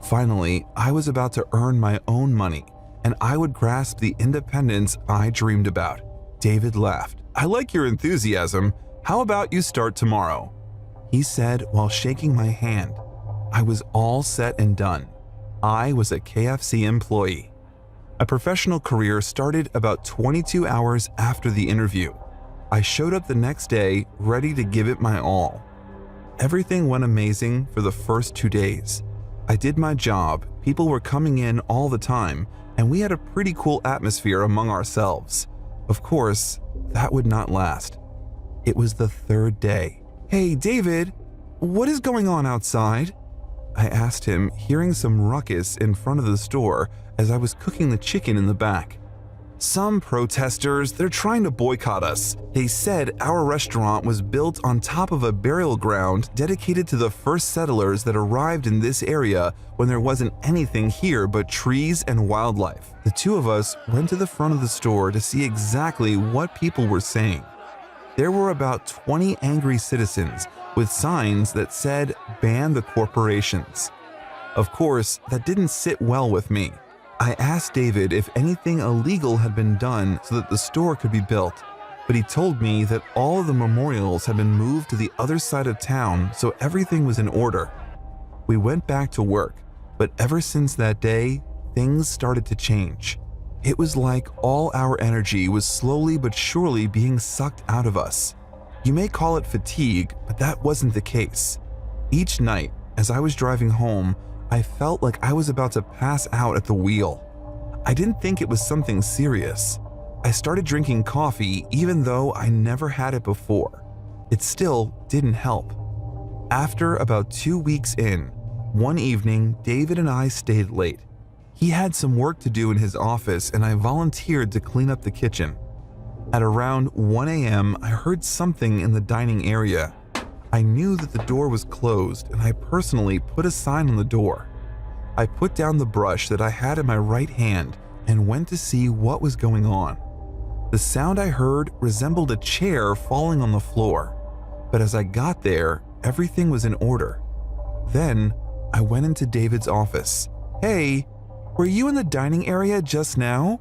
Finally, I was about to earn my own money, and I would grasp the independence I dreamed about. David laughed. "I like your enthusiasm. How about you start tomorrow?" he said while shaking my hand. I was all set and done. I was a KFC employee. A professional career started about 22 hours after the interview. I showed up the next day, ready to give it my all. Everything went amazing for the first 2 days. I did my job, people were coming in all the time, and we had a pretty cool atmosphere among ourselves. Of course, that would not last. It was the third day. "Hey, David, what is going on outside?" I asked him, hearing some ruckus in front of the store as I was cooking the chicken in the back. "Some protesters, they're trying to boycott us. They said our restaurant was built on top of a burial ground dedicated to the first settlers that arrived in this area when there wasn't anything here but trees and wildlife." The two of us went to the front of the store to see exactly what people were saying. There were about 20 angry citizens with signs that said, "Ban the corporations." Of course, that didn't sit well with me. I asked David if anything illegal had been done so that the store could be built, but he told me that all of the memorials had been moved to the other side of town, so everything was in order. We went back to work, but ever since that day, things started to change. It was like all our energy was slowly but surely being sucked out of us. You may call it fatigue, but that wasn't the case. Each night, as I was driving home, I felt like I was about to pass out at the wheel. I didn't think it was something serious. I started drinking coffee even though I never had it before. It still didn't help. After about 2 weeks in, one evening, David and I stayed late. He had some work to do in his office and I volunteered to clean up the kitchen. At around 1 a.m., I heard something in the dining area. I knew that the door was closed and I personally put a sign on the door. I put down the brush that I had in my right hand and went to see what was going on. The sound I heard resembled a chair falling on the floor, but as I got there, everything was in order. Then, I went into David's office. "Hey, were you in the dining area just now?"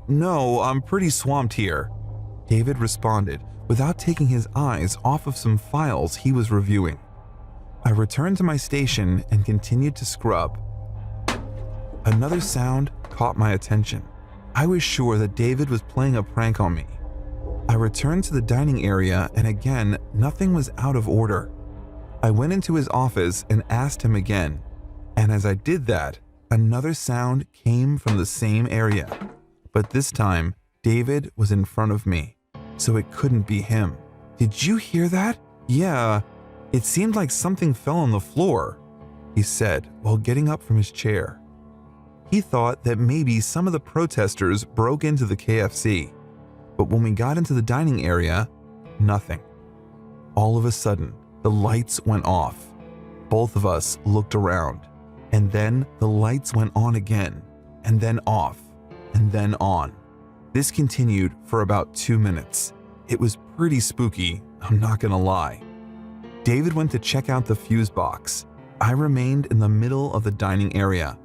No, I'm pretty swamped here," David responded without taking his eyes off of some files he was reviewing. I returned to my station and continued to scrub. Another sound caught my attention. I was sure that David was playing a prank on me. I returned to the dining area and again, nothing was out of order. I went into his office and asked him again, and as I did that, another sound came from the same area. But this time, David was in front of me, so it couldn't be him. "Did you hear that?" "Yeah, it seemed like something fell on the floor," he said while getting up from his chair. He thought that maybe some of the protesters broke into the KFC, but when we got into the dining area, nothing. All of a sudden, the lights went off. Both of us looked around, and then the lights went on again, and then off, and then on. This continued for about 2 minutes. It was pretty spooky, I'm not gonna lie. David went to check out the fuse box. I remained in the middle of the dining area.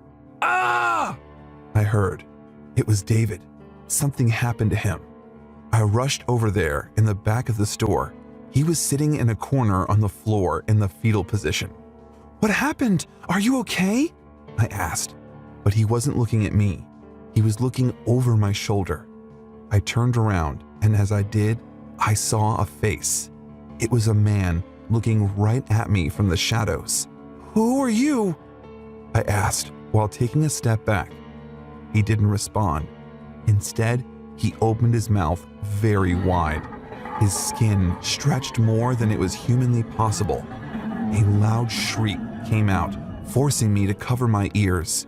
"Ah!" I heard. It was David. Something happened to him. I rushed over there in the back of the store. He was sitting in a corner on the floor in the fetal position. "What happened? Are you okay?" I asked, but he wasn't looking at me. He was looking over my shoulder. I turned around, and as I did, I saw a face. It was a man looking right at me from the shadows. "Who are you?" I asked while taking a step back. He didn't respond. Instead, he opened his mouth very wide. His skin stretched more than it was humanly possible. A loud shriek came out, forcing me to cover my ears.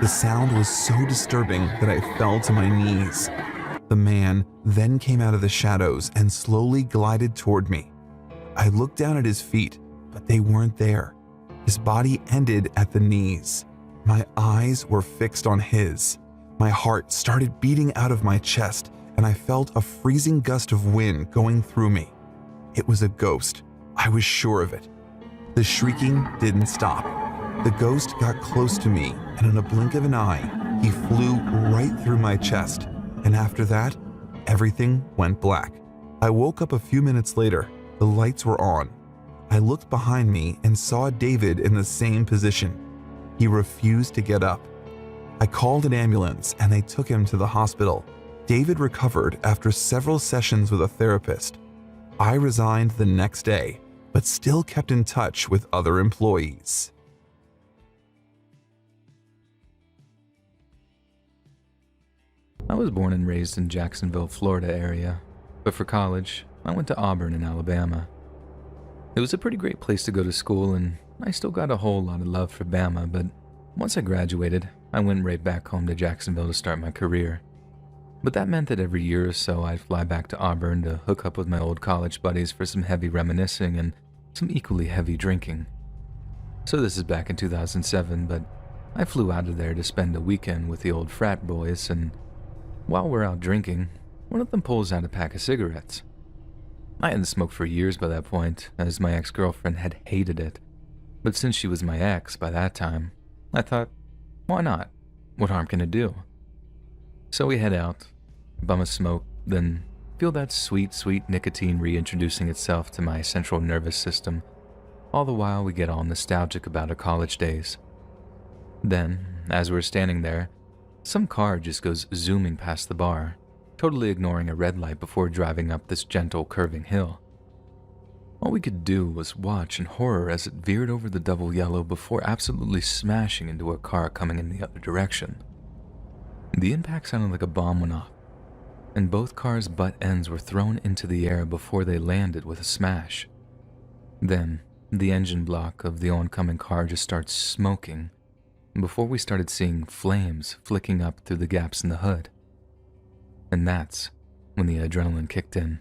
The sound was so disturbing that I fell to my knees. The man then came out of the shadows and slowly glided toward me. I looked down at his feet, but they weren't there. His body ended at the knees. My eyes were fixed on his. My heart started beating out of my chest, and I felt a freezing gust of wind going through me. It was a ghost. I was sure of it. The shrieking didn't stop. The ghost got close to me, and in a blink of an eye, he flew right through my chest. And after that, everything went black. I woke up a few minutes later. The lights were on. I looked behind me and saw David in the same position. He refused to get up. I called an ambulance and they took him to the hospital. David recovered after several sessions with a therapist. I resigned the next day, but still kept in touch with other employees. I was born and raised in Jacksonville, Florida area, but for college, I went to Auburn in Alabama. It was a pretty great place to go to school, and I still got a whole lot of love for Bama, but once I graduated, I went right back home to Jacksonville to start my career. But that meant that every year or so I'd fly back to Auburn to hook up with my old college buddies for some heavy reminiscing and some equally heavy drinking. So this is back in 2007, but I flew out of there to spend a weekend with the old frat boys, and while we're out drinking, one of them pulls out a pack of cigarettes. I hadn't smoked for years by that point, as my ex-girlfriend had hated it. But since she was my ex by that time, I thought, why not? What harm can it do? So we head out, bum a smoke, then feel that sweet, sweet nicotine reintroducing itself to my central nervous system. All the while we get all nostalgic about our college days. Then, as we're standing there, some car just goes zooming past the bar, totally ignoring a red light before driving up this gentle, curving hill. All we could do was watch in horror as it veered over the double yellow before absolutely smashing into a car coming in the other direction. The impact sounded like a bomb went off, and both cars' butt ends were thrown into the air before they landed with a smash. Then, the engine block of the oncoming car just starts smoking, before we started seeing flames flicking up through the gaps in the hood. And that's when the adrenaline kicked in.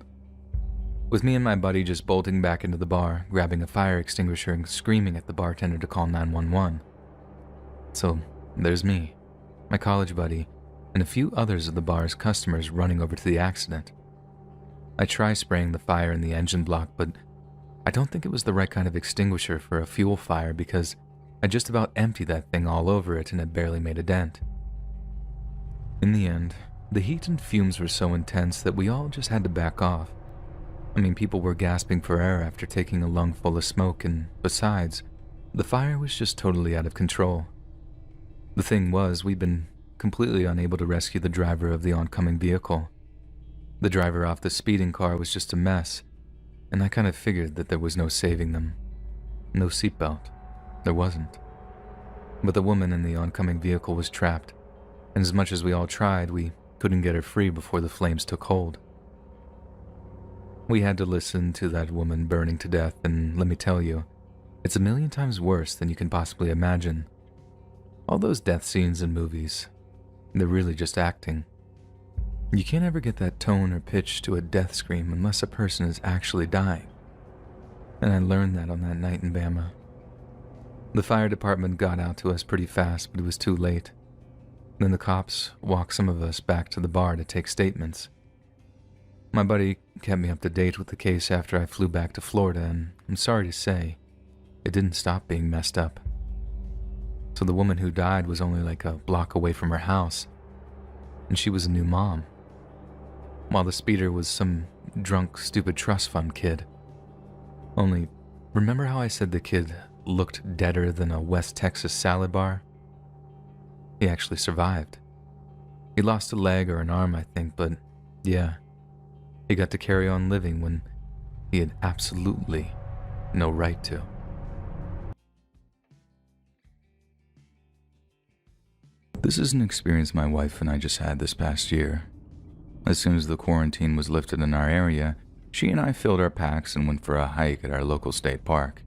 With me and my buddy just bolting back into the bar, grabbing a fire extinguisher and screaming at the bartender to call 911. So, there's me, my college buddy, and a few others of the bar's customers running over to the accident. I try spraying the fire in the engine block, but I don't think it was the right kind of extinguisher for a fuel fire because I just about emptied that thing all over it and it barely made a dent. In the end, the heat and fumes were so intense that we all just had to back off. I mean, people were gasping for air after taking a lung full of smoke, and besides, the fire was just totally out of control. The thing was, we'd been completely unable to rescue the driver of the oncoming vehicle. The driver off the speeding car was just a mess, and I kind of figured that there was no saving them. No seatbelt. There wasn't. But the woman in the oncoming vehicle was trapped, and as much as we all tried, we couldn't get her free before the flames took hold. We had to listen to that woman burning to death, and let me tell you, it's a million times worse than you can possibly imagine. All those death scenes in movies, they're really just acting. You can't ever get that tone or pitch to a death scream unless a person is actually dying. And I learned that on that night in Bama. The fire department got out to us pretty fast, but it was too late. Then the cops walked some of us back to the bar to take statements. My buddy kept me up to date with the case after I flew back to Florida, and I'm sorry to say, it didn't stop being messed up. So the woman who died was only like a block away from her house, and she was a new mom, while the speeder was some drunk, stupid trust fund kid. Only, remember how I said the kid looked deader than a West Texas salad bar? He actually survived. He lost a leg or an arm, I think, but yeah, he got to carry on living when he had absolutely no right to. This is an experience my wife and I just had this past year. As soon as the quarantine was lifted in our area, she and I filled our packs and went for a hike at our local state park.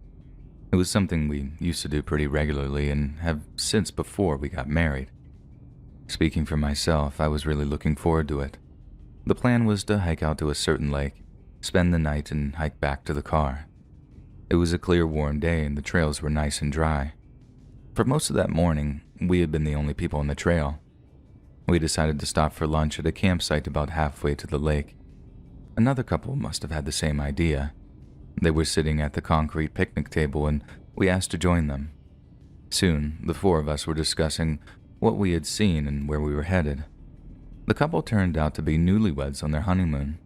It was something we used to do pretty regularly and have since before we got married. Speaking for myself, I was really looking forward to it. The plan was to hike out to a certain lake, spend the night, and hike back to the car. It was a clear, warm day, and the trails were nice and dry. For most of that morning, we had been the only people on the trail. We decided to stop for lunch at a campsite about halfway to the lake. Another couple must have had the same idea. They were sitting at the concrete picnic table, and we asked to join them. Soon, the four of us were discussing what we had seen and where we were headed. The couple turned out to be newlyweds on their honeymoon.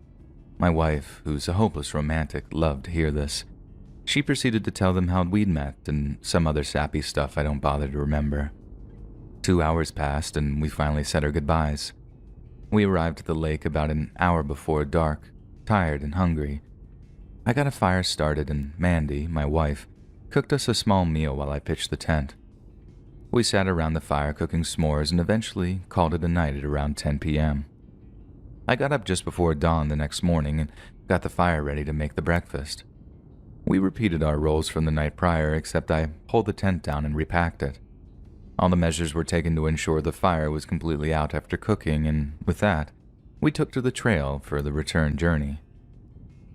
My wife, who's a hopeless romantic, loved to hear this. She proceeded to tell them how we'd met and some other sappy stuff I don't bother to remember. 2 hours passed and we finally said our goodbyes. We arrived at the lake about an hour before dark, tired and hungry. I got a fire started and Mandy, my wife, cooked us a small meal while I pitched the tent. We sat around the fire cooking s'mores and eventually called it a night at around 10 p.m. I got up just before dawn the next morning and got the fire ready to make the breakfast. We repeated our roles from the night prior, except I pulled the tent down and repacked it. All the measures were taken to ensure the fire was completely out after cooking, and with that, we took to the trail for the return journey.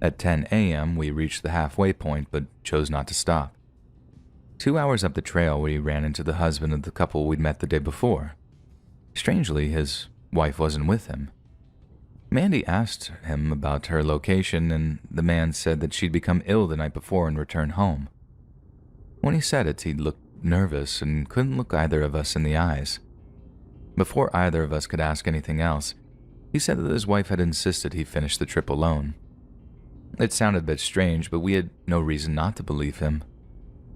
At 10 a.m., we reached the halfway point, but chose not to stop. 2 hours up the trail, we ran into the husband of the couple we'd met the day before. Strangely, his wife wasn't with him. Mandy asked him about her location, and the man said that she'd become ill the night before and returned home. When he said it, he looked nervous and couldn't look either of us in the eyes. Before either of us could ask anything else, he said that his wife had insisted he finish the trip alone. It sounded a bit strange, but we had no reason not to believe him.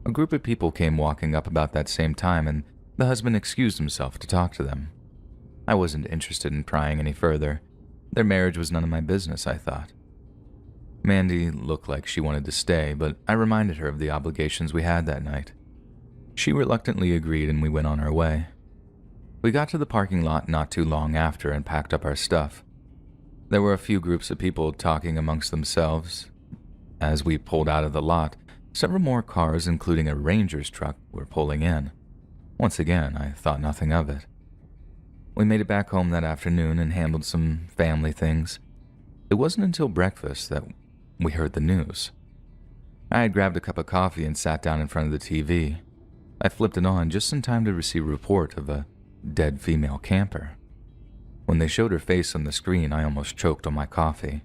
A group of people came walking up about that same time, and the husband excused himself to talk to them. I wasn't interested in prying any further. Their marriage was none of my business, I thought. Mandy looked like she wanted to stay, but I reminded her of the obligations we had that night. She reluctantly agreed and we went on our way. We got to the parking lot not too long after and packed up our stuff. There were a few groups of people talking amongst themselves. As we pulled out of the lot, several more cars, including a ranger's truck, were pulling in. Once again, I thought nothing of it. We made it back home that afternoon and handled some family things. It wasn't until breakfast that we heard the news. I had grabbed a cup of coffee and sat down in front of the TV. I flipped it on just in time to receive a report of a dead female camper. When they showed her face on the screen, I almost choked on my coffee.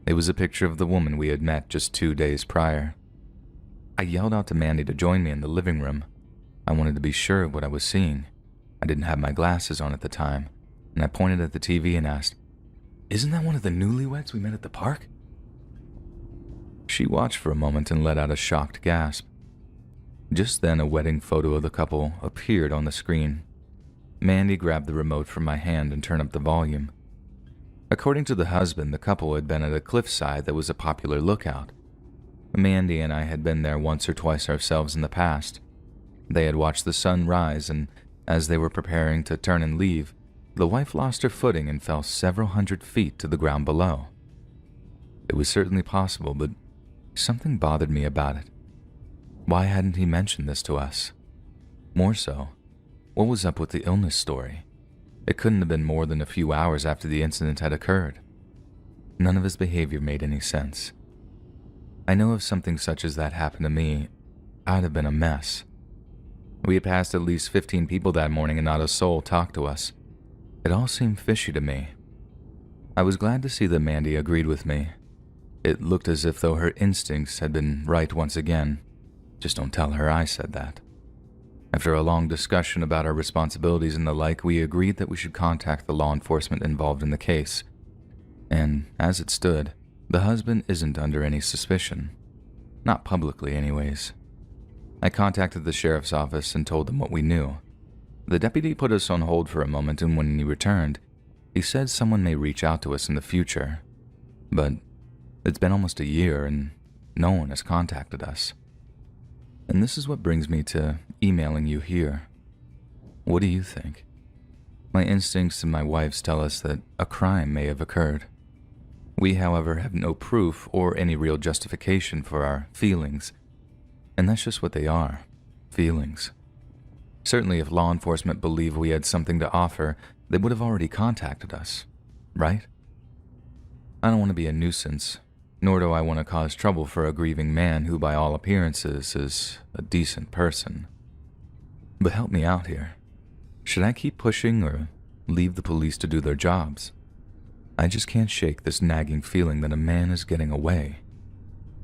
It was a picture of the woman we had met just 2 days prior. I yelled out to Mandy to join me in the living room. I wanted to be sure of what I was seeing. I didn't have my glasses on at the time, and I pointed at the TV and asked, "Isn't that one of the newlyweds we met at the park?" She watched for a moment and let out a shocked gasp. Just then, a wedding photo of the couple appeared on the screen. Mandy grabbed the remote from my hand and turned up the volume. According to the husband, the couple had been at a cliffside that was a popular lookout. Mandy and I had been there once or twice ourselves in the past. They had watched the sun rise, and as they were preparing to turn and leave, the wife lost her footing and fell several hundred feet to the ground below. It was certainly possible, but something bothered me about it. Why hadn't he mentioned this to us? More so, what was up with the illness story? It couldn't have been more than a few hours after the incident had occurred. None of his behavior made any sense. I know if something such as that happened to me, I'd have been a mess. We had passed at least 15 people that morning and not a soul talked to us. It all seemed fishy to me. I was glad to see that Mandy agreed with me. It looked as if though her instincts had been right once again. Just don't tell her I said that. After a long discussion about our responsibilities and the like, we agreed that we should contact the law enforcement involved in the case. And as it stood, the husband isn't under any suspicion. Not publicly, anyways. I contacted the sheriff's office and told them what we knew. The deputy put us on hold for a moment, and when he returned, he said someone may reach out to us in the future. But it's been almost a year and no one has contacted us. And this is what brings me to emailing you here. What do you think? My instincts and my wife's tell us that a crime may have occurred. We, however, have no proof or any real justification for our feelings. And that's just what they are, feelings. Certainly if law enforcement believed we had something to offer, they would have already contacted us, right? I don't want to be a nuisance, nor do I want to cause trouble for a grieving man who by all appearances is a decent person. But help me out here. Should I keep pushing or leave the police to do their jobs? I just can't shake this nagging feeling that a man is getting away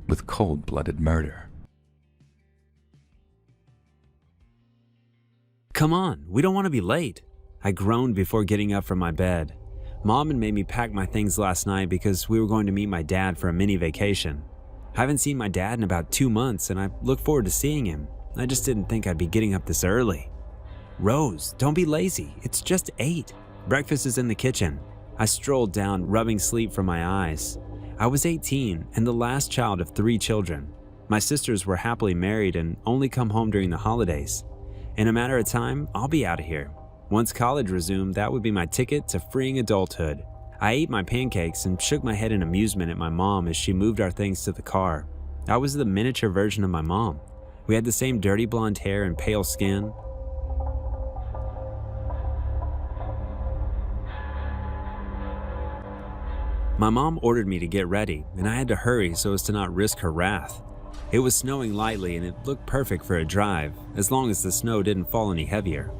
with cold-blooded murder. Come on, we don't want to be late. I groaned before getting up from my bed. Mom had made me pack my things last night because we were going to meet my dad for a mini vacation. I haven't seen my dad in about 2 months and I look forward to seeing him. I just didn't think I'd be getting up this early. Rose, don't be lazy. It's just 8. Breakfast is in the kitchen. I strolled down, rubbing sleep from my eyes. I was 18 and the last child of 3 children. My sisters were happily married and only come home during the holidays. In a matter of time, I'll be out of here. Once college resumed, that would be my ticket to freeing adulthood. I ate my pancakes and shook my head in amusement at my mom as she moved our things to the car. I was the miniature version of my mom. We had the same dirty blonde hair and pale skin. My mom ordered me to get ready, and I had to hurry so as to not risk her wrath. It was snowing lightly and it looked perfect for a drive, as long as the snow didn't fall any heavier.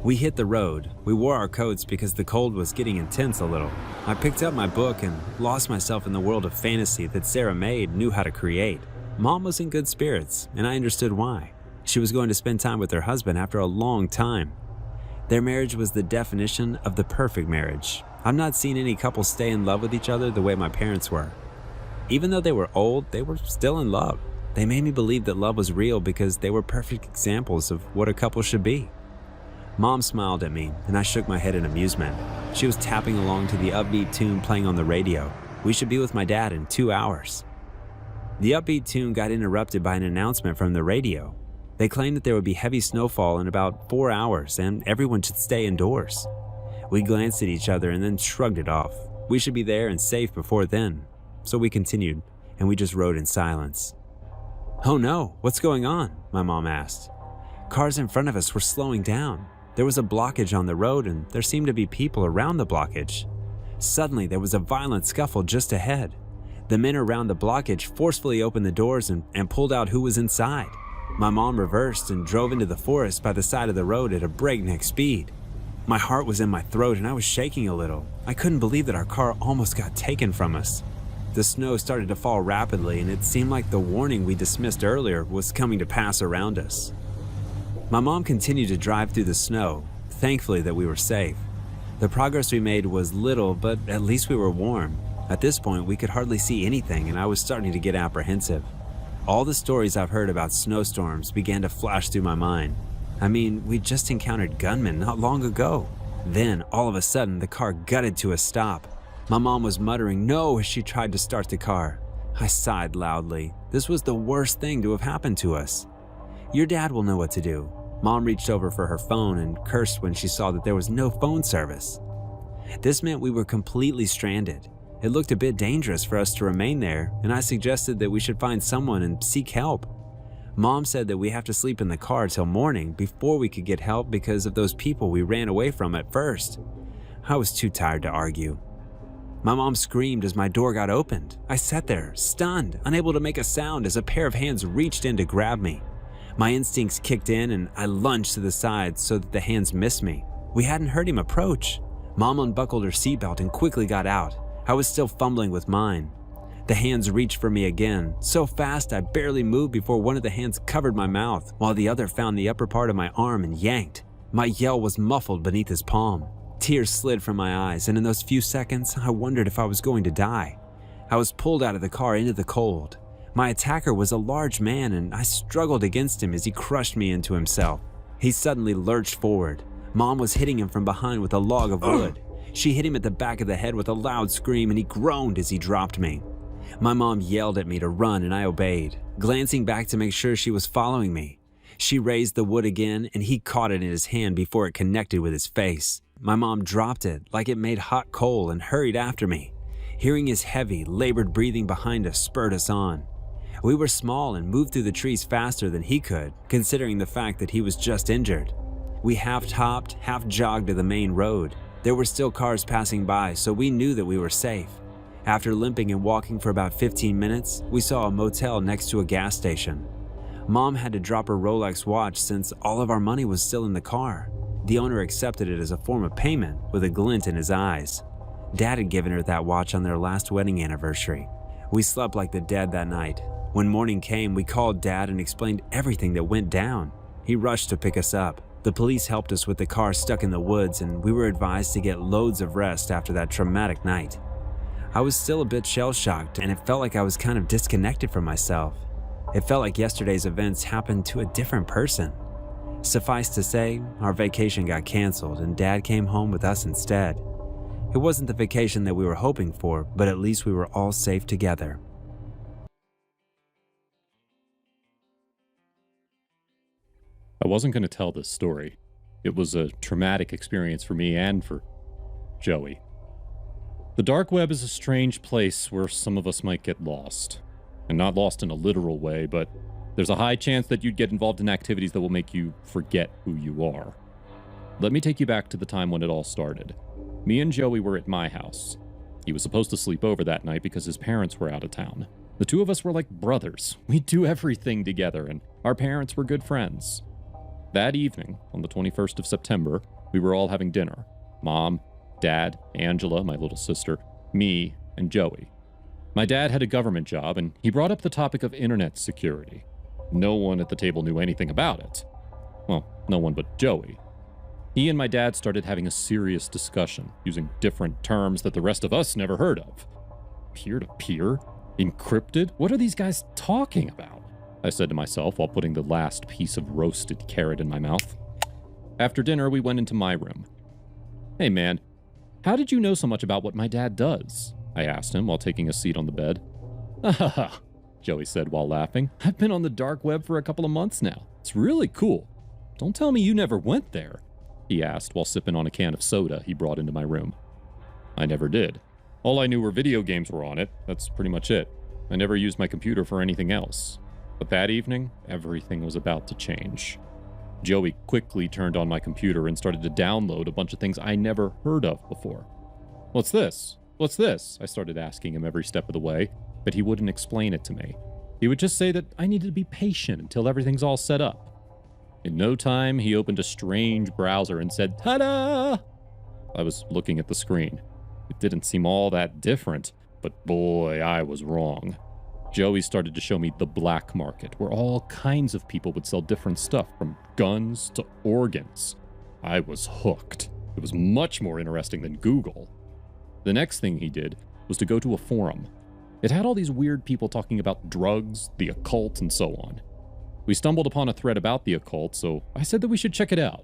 We hit the road. We wore our coats because the cold was getting intense a little. I picked up my book and lost myself in the world of fantasy that Sarah Maid knew how to create. Mom was in good spirits, and I understood why. She was going to spend time with her husband after a long time. Their marriage was the definition of the perfect marriage. I've not seen any couple stay in love with each other the way my parents were. Even though they were old, they were still in love. They made me believe that love was real because they were perfect examples of what a couple should be. Mom smiled at me, and I shook my head in amusement. She was tapping along to the upbeat tune playing on the radio. We should be with my dad in 2 hours. The upbeat tune got interrupted by an announcement from the radio. They claimed that there would be heavy snowfall in about 4 hours and everyone should stay indoors. We glanced at each other and then shrugged it off. We should be there and safe before then. So we continued, and we just rode in silence. "Oh no, what's going on?" my mom asked. Cars in front of us were slowing down. There was a blockage on the road and there seemed to be people around the blockage. Suddenly, there was a violent scuffle just ahead. The men around the blockage forcefully opened the doors and pulled out who was inside. My mom reversed and drove into the forest by the side of the road at a breakneck speed. My heart was in my throat and I was shaking a little. I couldn't believe that our car almost got taken from us. The snow started to fall rapidly and it seemed like the warning we dismissed earlier was coming to pass around us. My mom continued to drive through the snow, thankfully that we were safe. The progress we made was little, but at least we were warm. At this point, we could hardly see anything and I was starting to get apprehensive. All the stories I've heard about snowstorms began to flash through my mind. I mean, we just encountered gunmen not long ago. Then, all of a sudden, the car gutted to a stop. My mom was muttering no as she tried to start the car. I sighed loudly. This was the worst thing to have happened to us. "Your dad will know what to do." Mom reached over for her phone and cursed when she saw that there was no phone service. This meant we were completely stranded. It looked a bit dangerous for us to remain there, and I suggested that we should find someone and seek help. Mom said that we have to sleep in the car till morning before we could get help because of those people we ran away from at first. I was too tired to argue. My mom screamed as my door got opened. I sat there, stunned, unable to make a sound as a pair of hands reached in to grab me. My instincts kicked in and I lunged to the side so that the hands missed me. We hadn't heard him approach. Mom unbuckled her seatbelt and quickly got out. I was still fumbling with mine. The hands reached for me again, so fast I barely moved before one of the hands covered my mouth, while the other found the upper part of my arm and yanked. My yell was muffled beneath his palm. Tears slid from my eyes, and in those few seconds, I wondered if I was going to die. I was pulled out of the car into the cold. My attacker was a large man, and I struggled against him as he crushed me into himself. He suddenly lurched forward. Mom was hitting him from behind with a log of wood. She hit him at the back of the head with a loud scream, and he groaned as he dropped me. My mom yelled at me to run, and I obeyed, glancing back to make sure she was following me. She raised the wood again, and he caught it in his hand before it connected with his face. My mom dropped it like it made hot coal and hurried after me. Hearing his heavy, labored breathing behind us spurred us on. We were small and moved through the trees faster than he could, considering the fact that he was just injured. We half-hopped, half-jogged to the main road. There were still cars passing by, so we knew that we were safe. After limping and walking for about 15 minutes, we saw a motel next to a gas station. Mom had to drop her Rolex watch since all of our money was still in the car. The owner accepted it as a form of payment with a glint in his eyes. Dad had given her that watch on their last wedding anniversary. We slept like the dead that night. When morning came, we called Dad and explained everything that went down. He rushed to pick us up. The police helped us with the car stuck in the woods, and we were advised to get loads of rest after that traumatic night. I was still a bit shell-shocked, and it felt like I was kind of disconnected from myself. It felt like yesterday's events happened to a different person. Suffice to say, our vacation got canceled and Dad came home with us instead. It wasn't the vacation that we were hoping for, but at least we were all safe together. I wasn't going to tell this story. It was a traumatic experience for me and for Joey. The dark web is a strange place where some of us might get lost. And not lost in a literal way, but there's a high chance that you'd get involved in activities that will make you forget who you are. Let me take you back to the time when it all started. Me and Joey were at my house. He was supposed to sleep over that night because his parents were out of town. The two of us were like brothers. We'd do everything together, and our parents were good friends. That evening, on the 21st of September, we were all having dinner. Mom, Dad, Angela, my little sister, me, and Joey. My dad had a government job, and he brought up the topic of internet security. No one at the table knew anything about it. Well, no one but Joey. He and my dad started having a serious discussion, using different terms that the rest of us never heard of. Peer-to-peer? Encrypted? What are these guys talking about? I said to myself while putting the last piece of roasted carrot in my mouth. After dinner, we went into my room. Hey man, how did you know so much about what my dad does? I asked him while taking a seat on the bed. "Ah, Joey said while laughing. I've been on the dark web for a couple of months now. It's really cool. Don't tell me you never went there," he asked while sipping on a can of soda he brought into my room. I never did. All I knew were video games were on it. That's pretty much it. I never used my computer for anything else. But that evening, everything was about to change. Joey quickly turned on my computer and started to download a bunch of things I never heard of before. "What's this? What's this?" I started asking him every step of the way, but he wouldn't explain it to me. He would just say that I needed to be patient until everything's all set up. In no time, he opened a strange browser and said, "Ta-da!" I was looking at the screen. It didn't seem all that different, but boy, I was wrong. Joey started to show me the black market, where all kinds of people would sell different stuff, from guns to organs. I was hooked. It was much more interesting than Google. The next thing he did was to go to a forum. It had all these weird people talking about drugs, the occult, and so on. We stumbled upon a thread about the occult, so I said that we should check it out.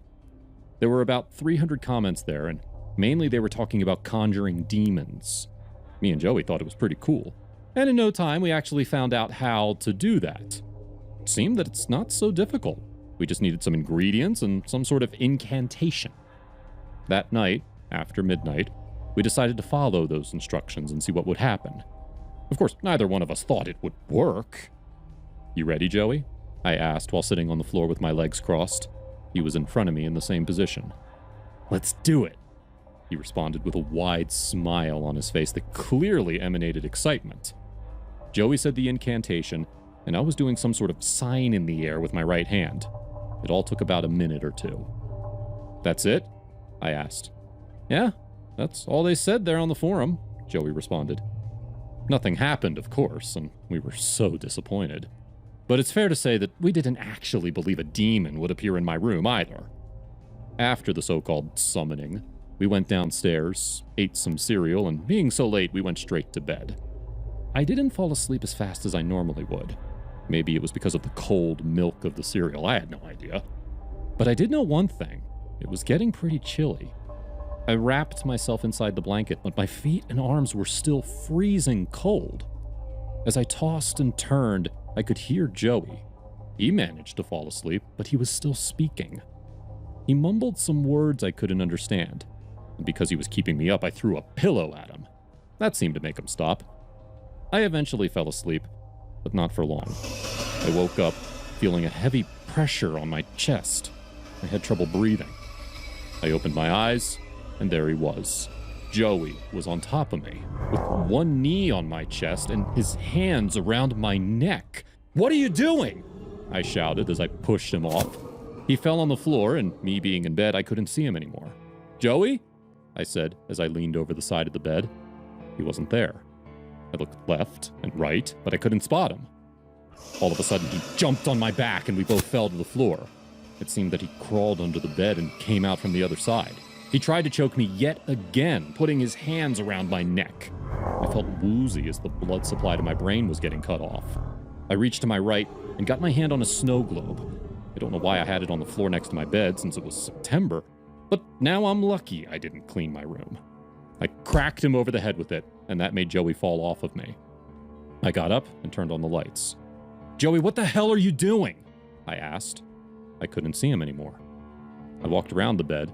There were about 300 comments there, and mainly they were talking about conjuring demons. Me and Joey thought it was pretty cool. And in no time, we actually found out how to do that. It seemed that it's not so difficult. We just needed some ingredients and some sort of incantation. That night, after midnight, we decided to follow those instructions and see what would happen. Of course, neither one of us thought it would work. "You ready, Joey?" I asked while sitting on the floor with my legs crossed. He was in front of me in the same position. "Let's do it," he responded with a wide smile on his face that clearly emanated excitement. Joey said the incantation, and I was doing some sort of sign in the air with my right hand. It all took about a minute or two. "That's it?" I asked. "Yeah, that's all they said there on the forum," Joey responded. Nothing happened, of course, and we were so disappointed. But it's fair to say that we didn't actually believe a demon would appear in my room either. After the so-called summoning, we went downstairs, ate some cereal, and being so late, we went straight to bed. I didn't fall asleep as fast as I normally would. Maybe it was because of the cold milk of the cereal, I had no idea. But I did know one thing. It was getting pretty chilly. I wrapped myself inside the blanket, but my feet and arms were still freezing cold. As I tossed and turned, I could hear Joey. He managed to fall asleep, but he was still speaking. He mumbled some words I couldn't understand, and because he was keeping me up, I threw a pillow at him. That seemed to make him stop. I eventually fell asleep, but not for long. I woke up feeling a heavy pressure on my chest. I had trouble breathing. I opened my eyes, and there he was, Joey was on top of me, with one knee on my chest and his hands around my neck. "What are you doing?" I shouted as I pushed him off. He fell on the floor, and me being in bed, I couldn't see him anymore. "Joey?" I said as I leaned over the side of the bed. He wasn't there. I looked left and right, but I couldn't spot him. All of a sudden, he jumped on my back and we both fell to the floor. It seemed that he crawled under the bed and came out from the other side. He tried to choke me yet again, putting his hands around my neck. I felt woozy as the blood supply to my brain was getting cut off. I reached to my right and got my hand on a snow globe. I don't know why I had it on the floor next to my bed since it was September, but now I'm lucky I didn't clean my room. I cracked him over the head with it, and that made Joey fall off of me. I got up and turned on the lights. "Joey, what the hell are you doing?" I asked. I couldn't see him anymore. I walked around the bed,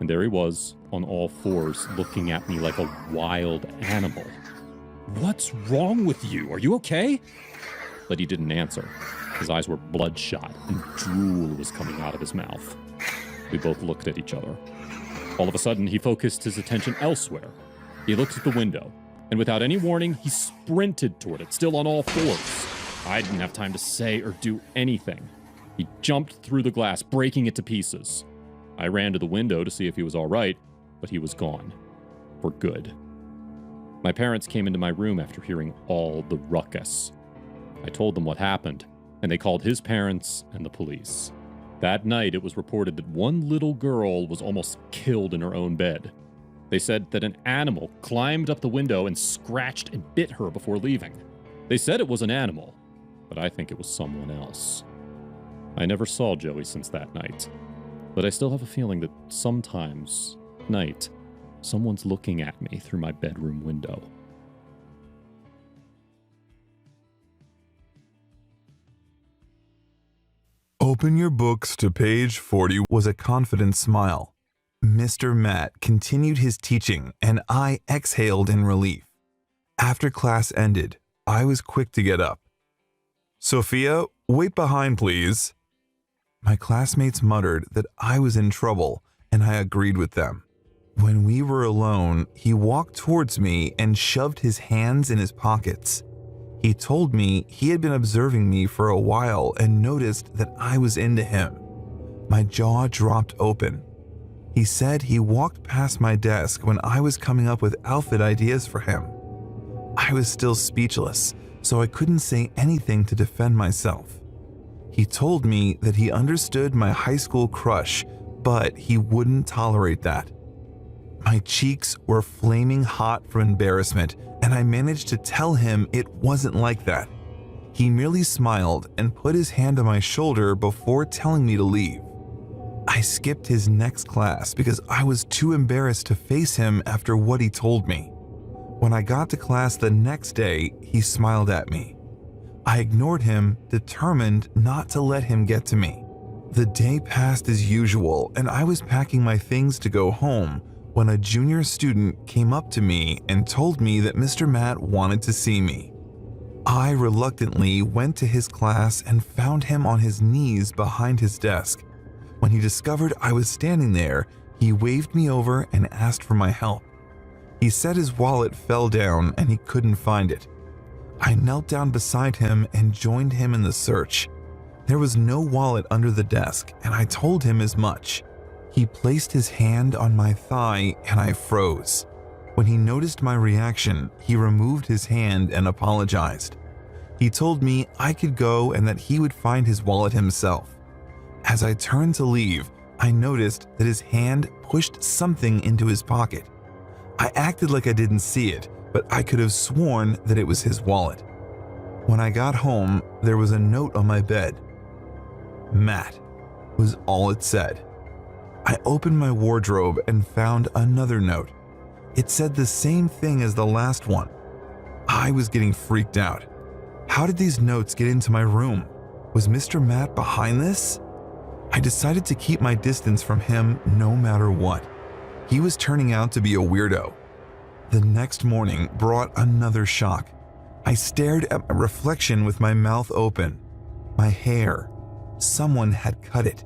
and there he was, on all fours, looking at me like a wild animal. "What's wrong with you? Are you okay?" But he didn't answer. His eyes were bloodshot, and drool was coming out of his mouth. We both looked at each other. All of a sudden, he focused his attention elsewhere. He looked at the window, and without any warning, he sprinted toward it, still on all fours. I didn't have time to say or do anything. He jumped through the glass, breaking it to pieces. I ran to the window to see if he was all right, but he was gone. For good. My parents came into my room after hearing all the ruckus. I told them what happened, and they called his parents and the police. That night, it was reported that one little girl was almost killed in her own bed. They said that an animal climbed up the window and scratched and bit her before leaving. They said it was an animal, but I think it was someone else. I never saw Joey since that night, but I still have a feeling that sometimes, at night, someone's looking at me through my bedroom window. Open your books to page 40 was a confident smile. Mr. Matt continued his teaching, and I exhaled in relief. After class ended, I was quick to get up. "Sophia, wait behind, please." My classmates muttered that I was in trouble, and I agreed with them. When we were alone, he walked towards me and shoved his hands in his pockets. He told me he had been observing me for a while and noticed that I was into him. My jaw dropped open. He said he walked past my desk when I was coming up with outfit ideas for him. I was still speechless, so I couldn't say anything to defend myself. He told me that he understood my high school crush, but he wouldn't tolerate that. My cheeks were flaming hot from embarrassment, and I managed to tell him it wasn't like that. He merely smiled and put his hand on my shoulder before telling me to leave. I skipped his next class because I was too embarrassed to face him after what he told me. When I got to class the next day, he smiled at me. I ignored him, determined not to let him get to me. The day passed as usual, and I was packing my things to go home when a junior student came up to me and told me that Mr. Matt wanted to see me. I reluctantly went to his class and found him on his knees behind his desk. When he discovered I was standing there, he waved me over and asked for my help. He said his wallet fell down and he couldn't find it. I knelt down beside him and joined him in the search. There was no wallet under the desk, and I told him as much. He placed his hand on my thigh and I froze. When he noticed my reaction, he removed his hand and apologized. He told me I could go and that he would find his wallet himself. As I turned to leave, I noticed that his hand pushed something into his pocket. I acted like I didn't see it, but I could have sworn that it was his wallet. When I got home, there was a note on my bed. "Matt" was all it said. I opened my wardrobe and found another note. It said the same thing as the last one. I was getting freaked out. How did these notes get into my room? Was Mr. Matt behind this? I decided to keep my distance from him no matter what. He was turning out to be a weirdo. The next morning brought another shock. I stared at my reflection with my mouth open. My hair. Someone had cut it.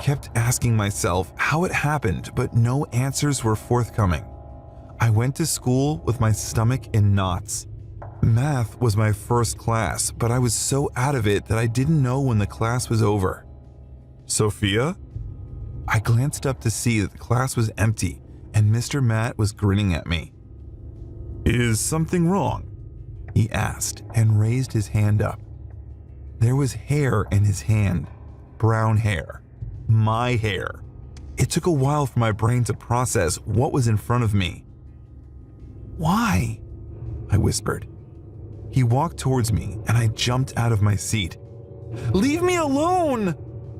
kept asking myself how it happened, but no answers were forthcoming. I went to school with my stomach in knots. Math was my first class, but I was so out of it that I didn't know when the class was over. Sophia? I glanced up to see that the class was empty and Mr. Matt was grinning at me. Is something wrong? He asked and raised his hand up. There was hair in his hand, brown hair, my hair. It took a while for my brain to process what was in front of me. Why? I whispered. He walked towards me and I jumped out of my seat. Leave me alone!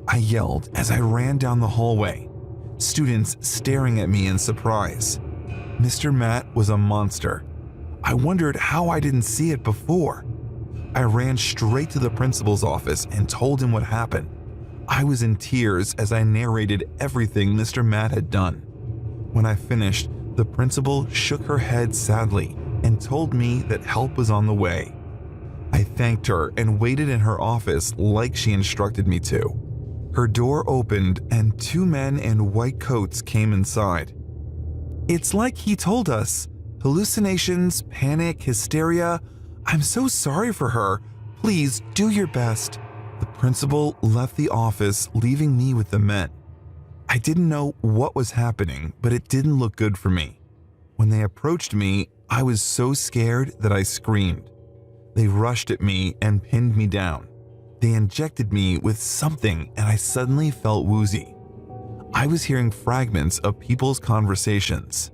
I yelled as I ran down the hallway, students staring at me in surprise. Mr. Matt was a monster. I wondered how I didn't see it before. I ran straight to the principal's office and told him what happened. I was in tears as I narrated everything Mr. Matt had done. When I finished, the principal shook her head sadly and told me that help was on the way. I thanked her and waited in her office like she instructed me to. Her door opened and 2 men in white coats came inside. It's like he told us. Hallucinations, panic, hysteria. I'm so sorry for her. Please do your best. The principal left the office, leaving me with the men. I didn't know what was happening, but it didn't look good for me. When they approached me, I was so scared that I screamed. They rushed at me and pinned me down. They injected me with something and I suddenly felt woozy. I was hearing fragments of people's conversations.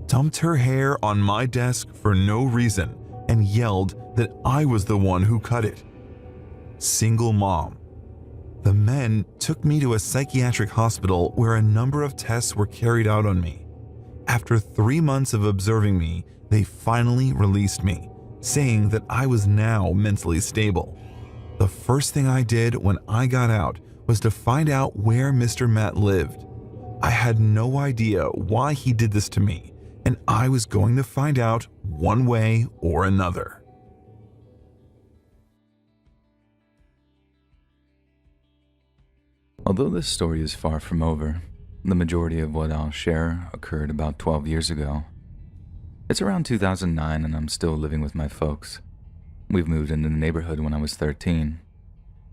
Dumped her hair on my desk for no reason and yelled that I was the one who cut it. Single mom. The men took me to a psychiatric hospital where a number of tests were carried out on me. After 3 months of observing me, they finally released me, saying that I was now mentally stable. The first thing I did when I got out was to find out where Mr. Matt lived. I had no idea why he did this to me, and I was going to find out one way or another. Although this story is far from over, the majority of what I'll share occurred about 12 years ago. It's around 2009 and I'm still living with my folks. We've moved into the neighborhood when I was 13.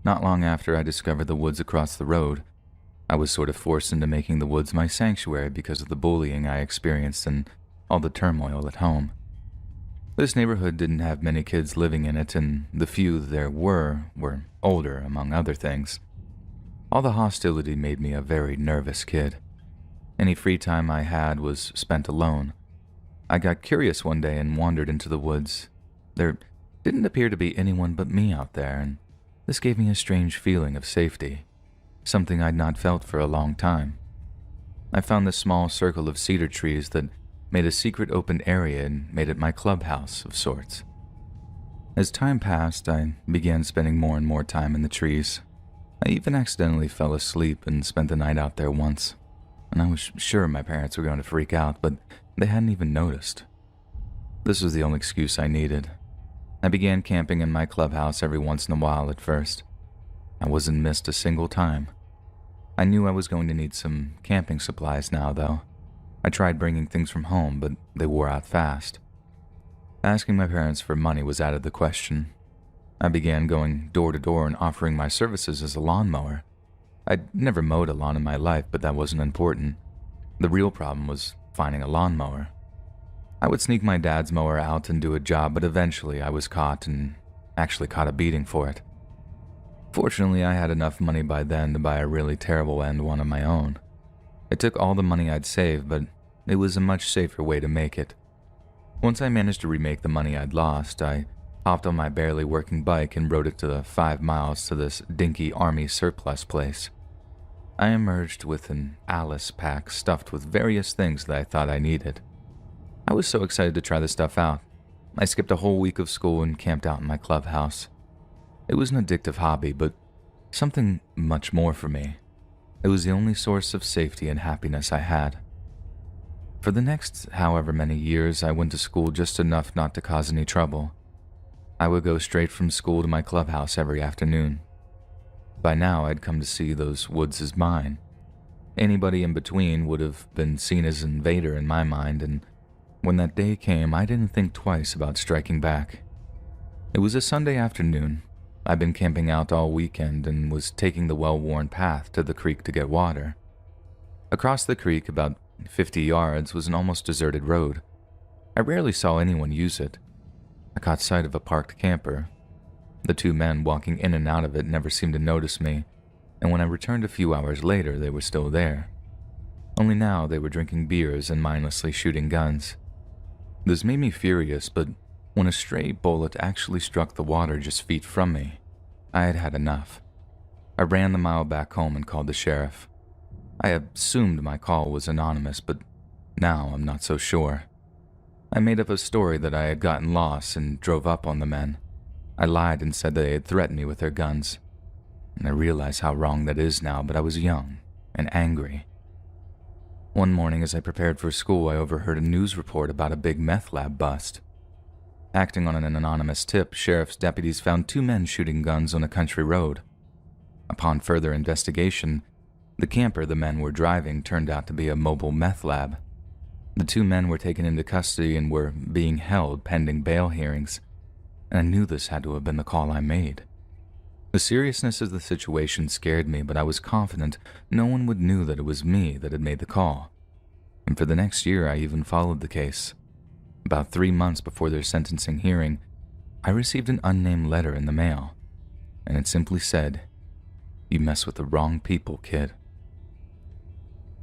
Not long after I discovered the woods across the road, I was sort of forced into making the woods my sanctuary because of the bullying I experienced and all the turmoil at home. This neighborhood didn't have many kids living in it, and the few there were older, among other things. All the hostility made me a very nervous kid. Any free time I had was spent alone. I got curious one day and wandered into the woods. There didn't appear to be anyone but me out there, and this gave me a strange feeling of safety, something I'd not felt for a long time. I found this small circle of cedar trees that made a secret open area and made it my clubhouse of sorts. As time passed, I began spending more and more time in the trees. I even accidentally fell asleep and spent the night out there once, and I was sure my parents were going to freak out, but they hadn't even noticed. This was the only excuse I needed. I began camping in my clubhouse every once in a while at first. I wasn't missed a single time. I knew I was going to need some camping supplies now, though. I tried bringing things from home, but they wore out fast. Asking my parents for money was out of the question. I began going door to door and offering my services as a lawnmower. I'd never mowed a lawn in my life, but that wasn't important. The real problem was finding a lawnmower. I would sneak my dad's mower out and do a job, but eventually I was caught and actually caught a beating for it. Fortunately, I had enough money by then to buy a really terrible one of my own. It took all the money I'd saved, but it was a much safer way to make it. Once I managed to remake the money I'd lost, I hopped on my barely working bike and rode it to the 5 miles to this dinky army surplus place. I emerged with an Alice pack stuffed with various things that I thought I needed. I was so excited to try this stuff out. I skipped a whole week of school and camped out in my clubhouse. It was an addictive hobby, but something much more for me. It was the only source of safety and happiness I had. For the next however many years, I went to school just enough not to cause any trouble. I would go straight from school to my clubhouse every afternoon. By now, I'd come to see those woods as mine. Anybody in between would have been seen as an invader in my mind, and when that day came, I didn't think twice about striking back. It was a Sunday afternoon. I'd been camping out all weekend and was taking the well-worn path to the creek to get water. Across the creek, about 50 yards, was an almost deserted road. I rarely saw anyone use it. I caught sight of a parked camper. The two men walking in and out of it never seemed to notice me, and when I returned a few hours later, they were still there. Only now they were drinking beers and mindlessly shooting guns. This made me furious, but when a stray bullet actually struck the water just feet from me, I had had enough. I ran the mile back home and called the sheriff. I assumed my call was anonymous, but now I'm not so sure. I made up a story that I had gotten lost and drove up on the men. I lied and said they had threatened me with their guns. And I realize how wrong that is now, but I was young and angry. One morning as I prepared for school, I overheard a news report about a big meth lab bust. Acting on an anonymous tip, sheriff's deputies found two men shooting guns on a country road. Upon further investigation, the camper the men were driving turned out to be a mobile meth lab. The two men were taken into custody and were being held pending bail hearings, and I knew this had to have been the call I made. The seriousness of the situation scared me, but I was confident no one would know that it was me that had made the call. And for the next year, I even followed the case. About 3 months before their sentencing hearing, I received an unnamed letter in the mail, and it simply said, "You mess with the wrong people, kid."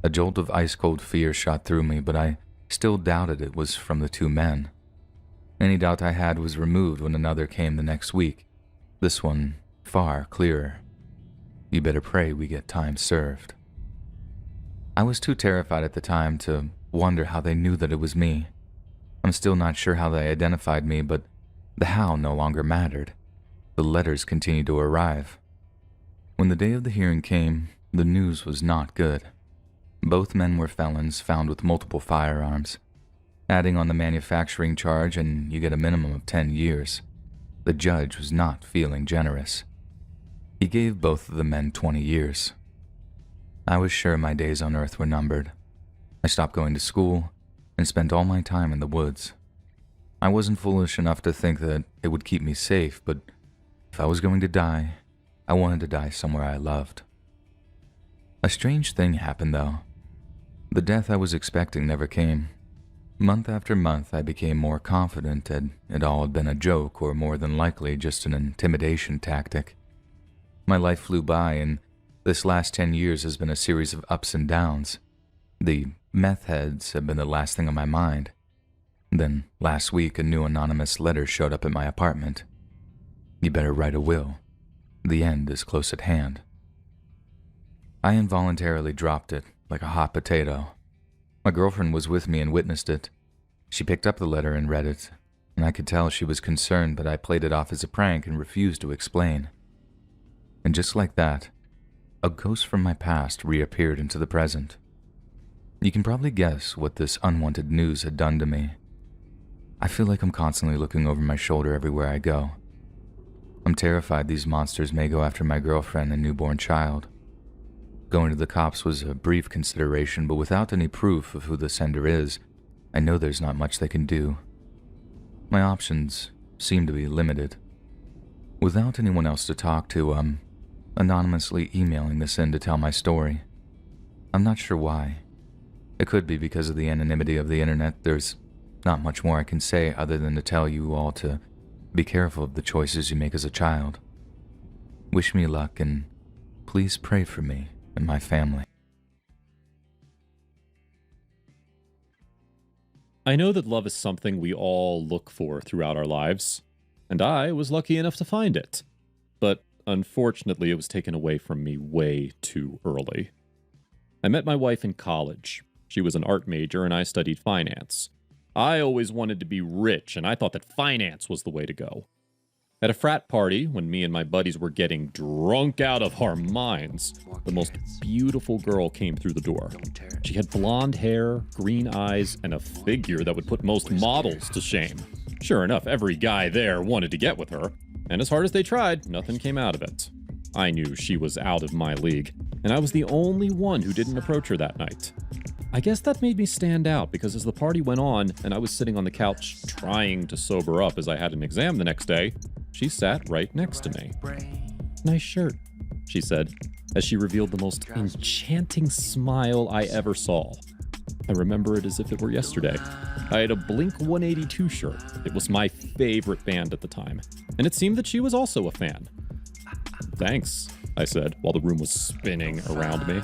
A jolt of ice-cold fear shot through me, but I still doubted it was from the two men. Any doubt I had was removed when another came the next week, this one far clearer. "You better pray we get time served." I was too terrified at the time to wonder how they knew that it was me. I'm still not sure how they identified me, but the how no longer mattered. The letters continued to arrive. When the day of the hearing came, the news was not good. Both men were felons found with multiple firearms. Adding on the manufacturing charge, and you get a minimum of 10 years. The judge was not feeling generous. He gave both of the men 20 years. I was sure my days on Earth were numbered. I stopped going to school and spent all my time in the woods. I wasn't foolish enough to think that it would keep me safe, but if I was going to die, I wanted to die somewhere I loved. A strange thing happened, though. The death I was expecting never came. Month after month, I became more confident that it all had been a joke or more than likely just an intimidation tactic. My life flew by, and this last 10 years has been a series of ups and downs. The meth heads have been the last thing on my mind. Then, last week, a new anonymous letter showed up at my apartment. "You better write a will. The end is close at hand." I involuntarily dropped it like a hot potato. My girlfriend was with me and witnessed it. She picked up the letter and read it, and I could tell she was concerned, but I played it off as a prank and refused to explain. And just like that, a ghost from my past reappeared into the present. You can probably guess what this unwanted news had done to me. I feel like I'm constantly looking over my shoulder everywhere I go. I'm terrified these monsters may go after my girlfriend and newborn child. Going to the cops was a brief consideration, but without any proof of who the sender is, I know there's not much they can do. My options seem to be limited. Without anyone else to talk to, I'm anonymously emailing this in to tell my story. I'm not sure why. It could be because of the anonymity of the internet. There's not much more I can say other than to tell you all to be careful of the choices you make as a child. Wish me luck, and please pray for me and my family. I know that love is something we all look for throughout our lives, and I was lucky enough to find it. But unfortunately, it was taken away from me way too early. I met my wife in college. She was an art major and I studied finance. I always wanted to be rich, and I thought that finance was the way to go. At a frat party, when me and my buddies were getting drunk out of our minds, the most beautiful girl came through the door. She had blonde hair, green eyes, and a figure that would put most models to shame. Sure enough, every guy there wanted to get with her, and as hard as they tried, nothing came out of it. I knew she was out of my league, and I was the only one who didn't approach her that night. I guess that made me stand out because as the party went on and I was sitting on the couch trying to sober up as I had an exam the next day, she sat right next to me. "Nice shirt," she said, as she revealed the most enchanting smile I ever saw. I remember it as if it were yesterday. I had a Blink-182 shirt. It was my favorite band at the time, and it seemed that she was also a fan. "Thanks," I said, while the room was spinning around me.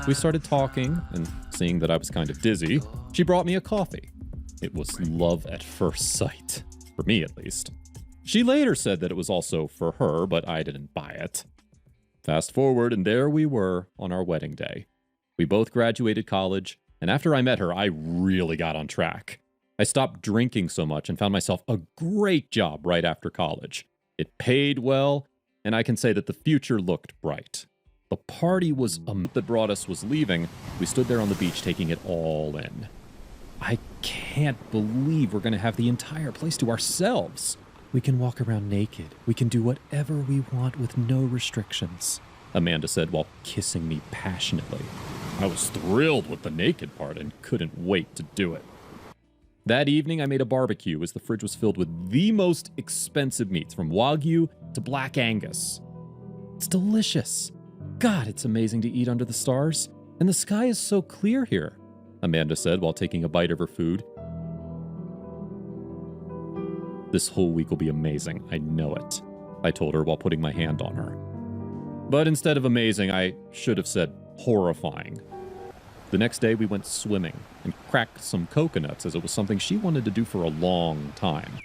We started talking, and seeing that I was kind of dizzy, she brought me a coffee. It was love at first sight, for me at least. She later said that it was also for her, but I didn't buy it. Fast forward, and there we were on our wedding day. We both graduated college, and after I met her, I really got on track. I stopped drinking so much and found myself a great job right after college. It paid well, and I can say that the future looked bright. The party that brought us was leaving. We stood there on the beach taking it all in. I can't believe we're going to have the entire place to ourselves. We can walk around naked. We can do whatever we want with no restrictions, Amanda said while kissing me passionately. I was thrilled with the naked part and couldn't wait to do it. That evening, I made a barbecue as the fridge was filled with the most expensive meats, from Wagyu to Black Angus. It's delicious. God, it's amazing to eat under the stars. And the sky is so clear here, Amanda said while taking a bite of her food. This whole week will be amazing, I know it, I told her while putting my hand on her. But instead of amazing, I should have said horrifying. The next day, we went swimming and cracked some coconuts as it was something she wanted to do for a long time.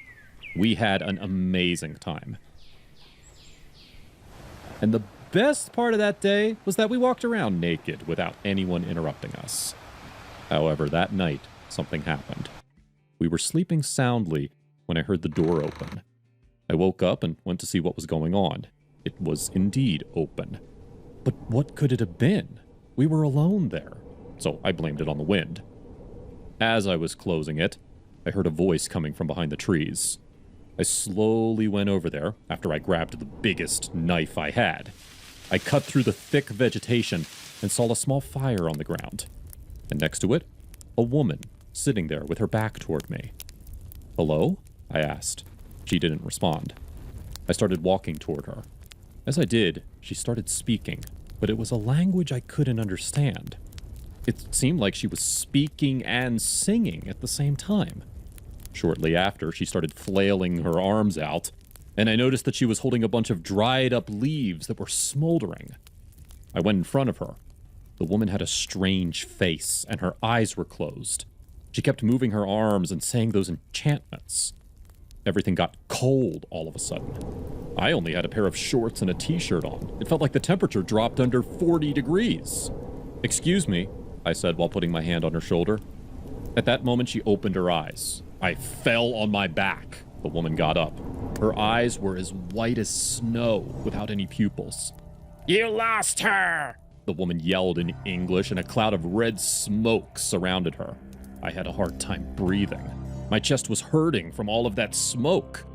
We had an amazing time. And the best part of that day was that we walked around naked without anyone interrupting us. However, that night, something happened. We were sleeping soundly when I heard the door open. I woke up and went to see what was going on. It was indeed open. But what could it have been? We were alone there, so I blamed it on the wind. As I was closing it, I heard a voice coming from behind the trees. I slowly went over there after I grabbed the biggest knife I had. I cut through the thick vegetation and saw a small fire on the ground. And next to it, a woman sitting there with her back toward me. "Hello?" I asked. She didn't respond. I started walking toward her. As I did, she started speaking, but it was a language I couldn't understand. It seemed like she was speaking and singing at the same time. Shortly after, she started flailing her arms out, and I noticed that she was holding a bunch of dried up leaves that were smoldering. I went in front of her. The woman had a strange face, and her eyes were closed. She kept moving her arms and saying those enchantments. Everything got cold all of a sudden. I only had a pair of shorts and a t-shirt on. It felt like the temperature dropped under 40 degrees. "Excuse me," I said while putting my hand on her shoulder. At that moment, she opened her eyes. I fell on my back. The woman got up. Her eyes were as white as snow without any pupils. "You lost her!" the woman yelled in English, and a cloud of red smoke surrounded her. I had a hard time breathing. My chest was hurting from all of that smoke.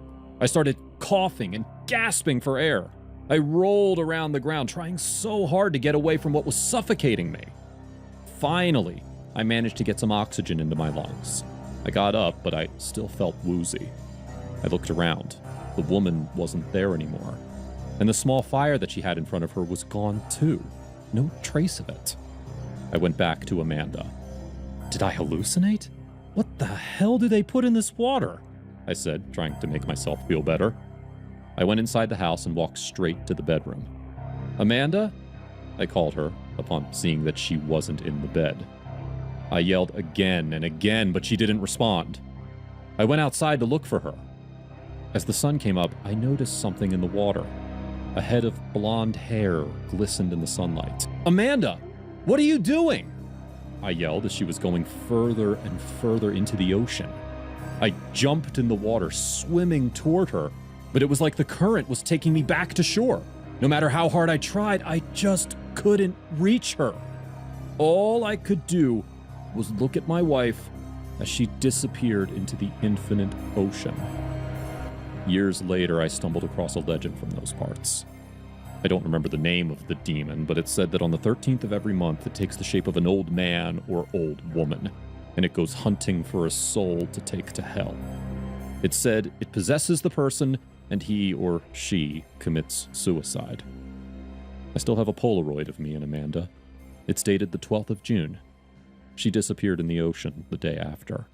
I started coughing and gasping for air. I rolled around the ground, trying so hard to get away from what was suffocating me. Finally, I managed to get some oxygen into my lungs. I got up, but I still felt woozy. I looked around. The woman wasn't there anymore. And the small fire that she had in front of her was gone too. No trace of it. I went back to Amanda. "Did I hallucinate? What the hell do they put in this water?" I said, trying to make myself feel better. I went inside the house and walked straight to the bedroom. "Amanda?" I called her upon seeing that she wasn't in the bed. I yelled again and again, but she didn't respond. I went outside to look for her. As the sun came up, I noticed something in the water. A head of blonde hair glistened in the sunlight. "Amanda, what are you doing?" I yelled as she was going further and further into the ocean. I jumped in the water, swimming toward her, but it was like the current was taking me back to shore. No matter how hard I tried, I just couldn't reach her. All I could do was look at my wife as she disappeared into the infinite ocean. Years later, I stumbled across a legend from those parts. I don't remember the name of the demon, but it said that on the 13th of every month it takes the shape of an old man or old woman, and it goes hunting for a soul to take to hell. It said it possesses the person and he or she commits suicide. I still have a Polaroid of me and Amanda. It's dated the 12th of June. She disappeared in the ocean the day after.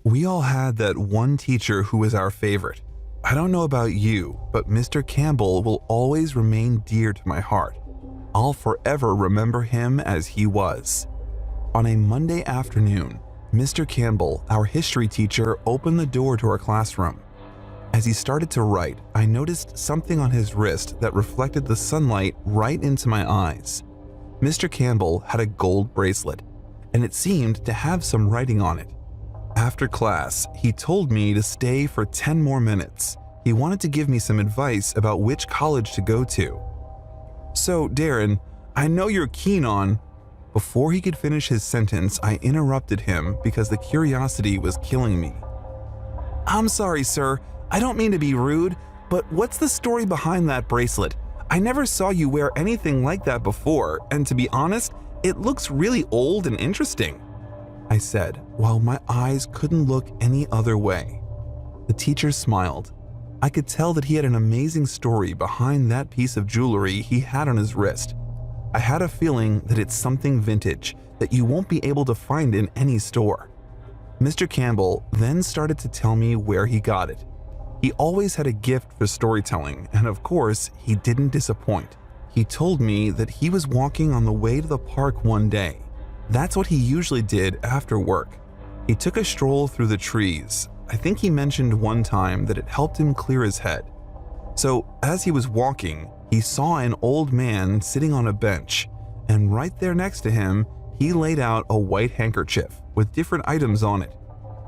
We all had that one teacher who was our favorite. I don't know about you, but Mr. Campbell will always remain dear to my heart. I'll forever remember him as he was. On a Monday afternoon, Mr. Campbell, our history teacher, opened the door to our classroom. As he started to write, I noticed something on his wrist that reflected the sunlight right into my eyes. Mr. Campbell had a gold bracelet, and it seemed to have some writing on it. After class, he told me to stay for 10 more minutes. He wanted to give me some advice about which college to go to. So, Darren, I know you're keen on… Before he could finish his sentence, I interrupted him because the curiosity was killing me. I'm sorry, sir. I don't mean to be rude, but what's the story behind that bracelet? I never saw you wear anything like that before, and to be honest, it looks really old and interesting, I said, while my eyes couldn't look any other way. The teacher smiled. I could tell that he had an amazing story behind that piece of jewelry he had on his wrist. I had a feeling that it's something vintage that you won't be able to find in any store. Mr. Campbell then started to tell me where he got it. He always had a gift for storytelling, and of course, he didn't disappoint. He told me that he was walking on the way to the park one day. That's what he usually did after work. He took a stroll through the trees. I think he mentioned one time that it helped him clear his head. So as he was walking, he saw an old man sitting on a bench, and right there next to him, he laid out a white handkerchief with different items on it.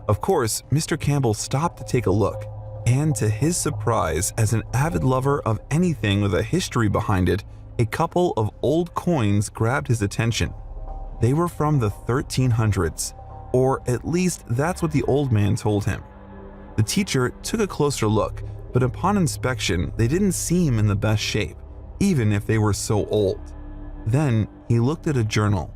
Of course, Mr. Campbell stopped to take a look, and to his surprise, as an avid lover of anything with a history behind it, a couple of old coins grabbed his attention. They were from the 1300s, or at least that's what the old man told him. The teacher took a closer look, but upon inspection, they didn't seem in the best shape, even if they were so old. Then he looked at a journal.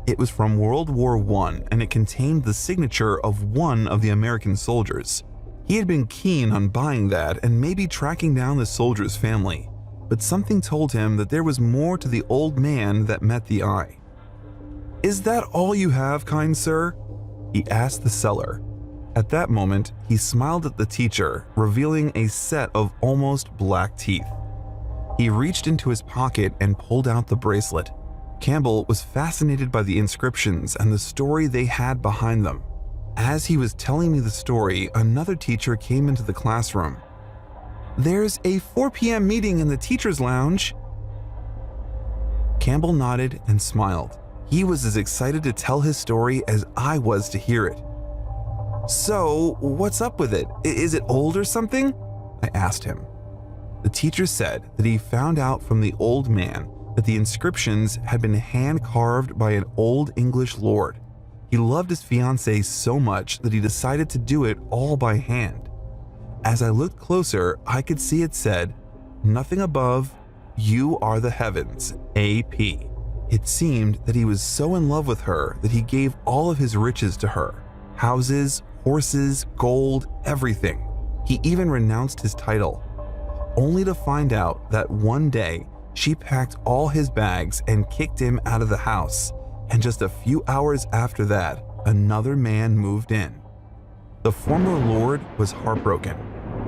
It was from World War I, and it contained the signature of one of the American soldiers. He had been keen on buying that and maybe tracking down the soldier's family, but something told him that there was more to the old man that met the eye. "Is that all you have, kind sir?" he asked the seller. At that moment, he smiled at the teacher, revealing a set of almost black teeth. He reached into his pocket and pulled out the bracelet. Campbell was fascinated by the inscriptions and the story they had behind them. As he was telling me the story, another teacher came into the classroom. "There's a 4 p.m. meeting in the teacher's lounge." Campbell nodded and smiled. He was as excited to tell his story as I was to hear it. "So, what's up with it? Is it old or something?" I asked him. The teacher said that he found out from the old man that the inscriptions had been hand-carved by an old English lord. He loved his fiancée so much that he decided to do it all by hand. As I looked closer, I could see it said, "Nothing above, you are the heavens, AP." It seemed that he was so in love with her that he gave all of his riches to her. Houses, horses, gold, everything. He even renounced his title, only to find out that one day she packed all his bags and kicked him out of the house, and just a few hours after that, another man moved in. The former lord was heartbroken.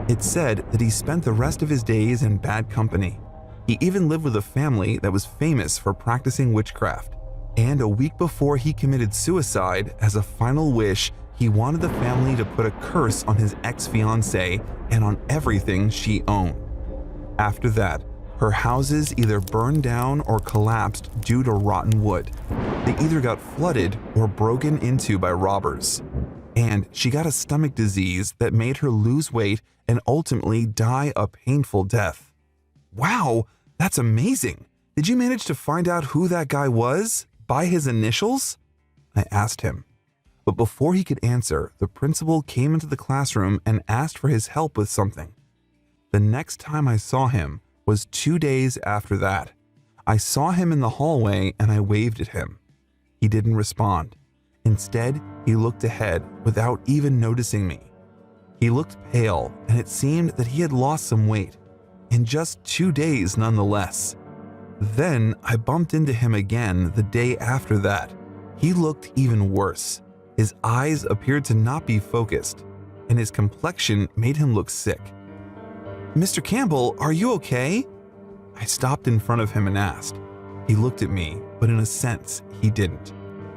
It said that he spent the rest of his days in bad company. He even lived with a family that was famous for practicing witchcraft. And a week before he committed suicide, as a final wish, he wanted the family to put a curse on his ex-fiancée and on everything she owned. After that, her houses either burned down or collapsed due to rotten wood. They either got flooded or broken into by robbers. And she got a stomach disease that made her lose weight and ultimately die a painful death. Wow, that's amazing. Did you manage to find out who that guy was? By his initials? I asked him. But before he could answer, the principal came into the classroom and asked for his help with something. The next time I saw him was 2 days after that. I saw him in the hallway and I waved at him. He didn't respond. Instead, he looked ahead without even noticing me. He looked pale, and it seemed that he had lost some weight. In just 2 days nonetheless. Then I bumped into him again the day after that. He looked even worse. His eyes appeared to not be focused, and his complexion made him look sick. "Mr. Campbell, are you okay?" I stopped in front of him and asked. He looked at me, but in a sense, he didn't.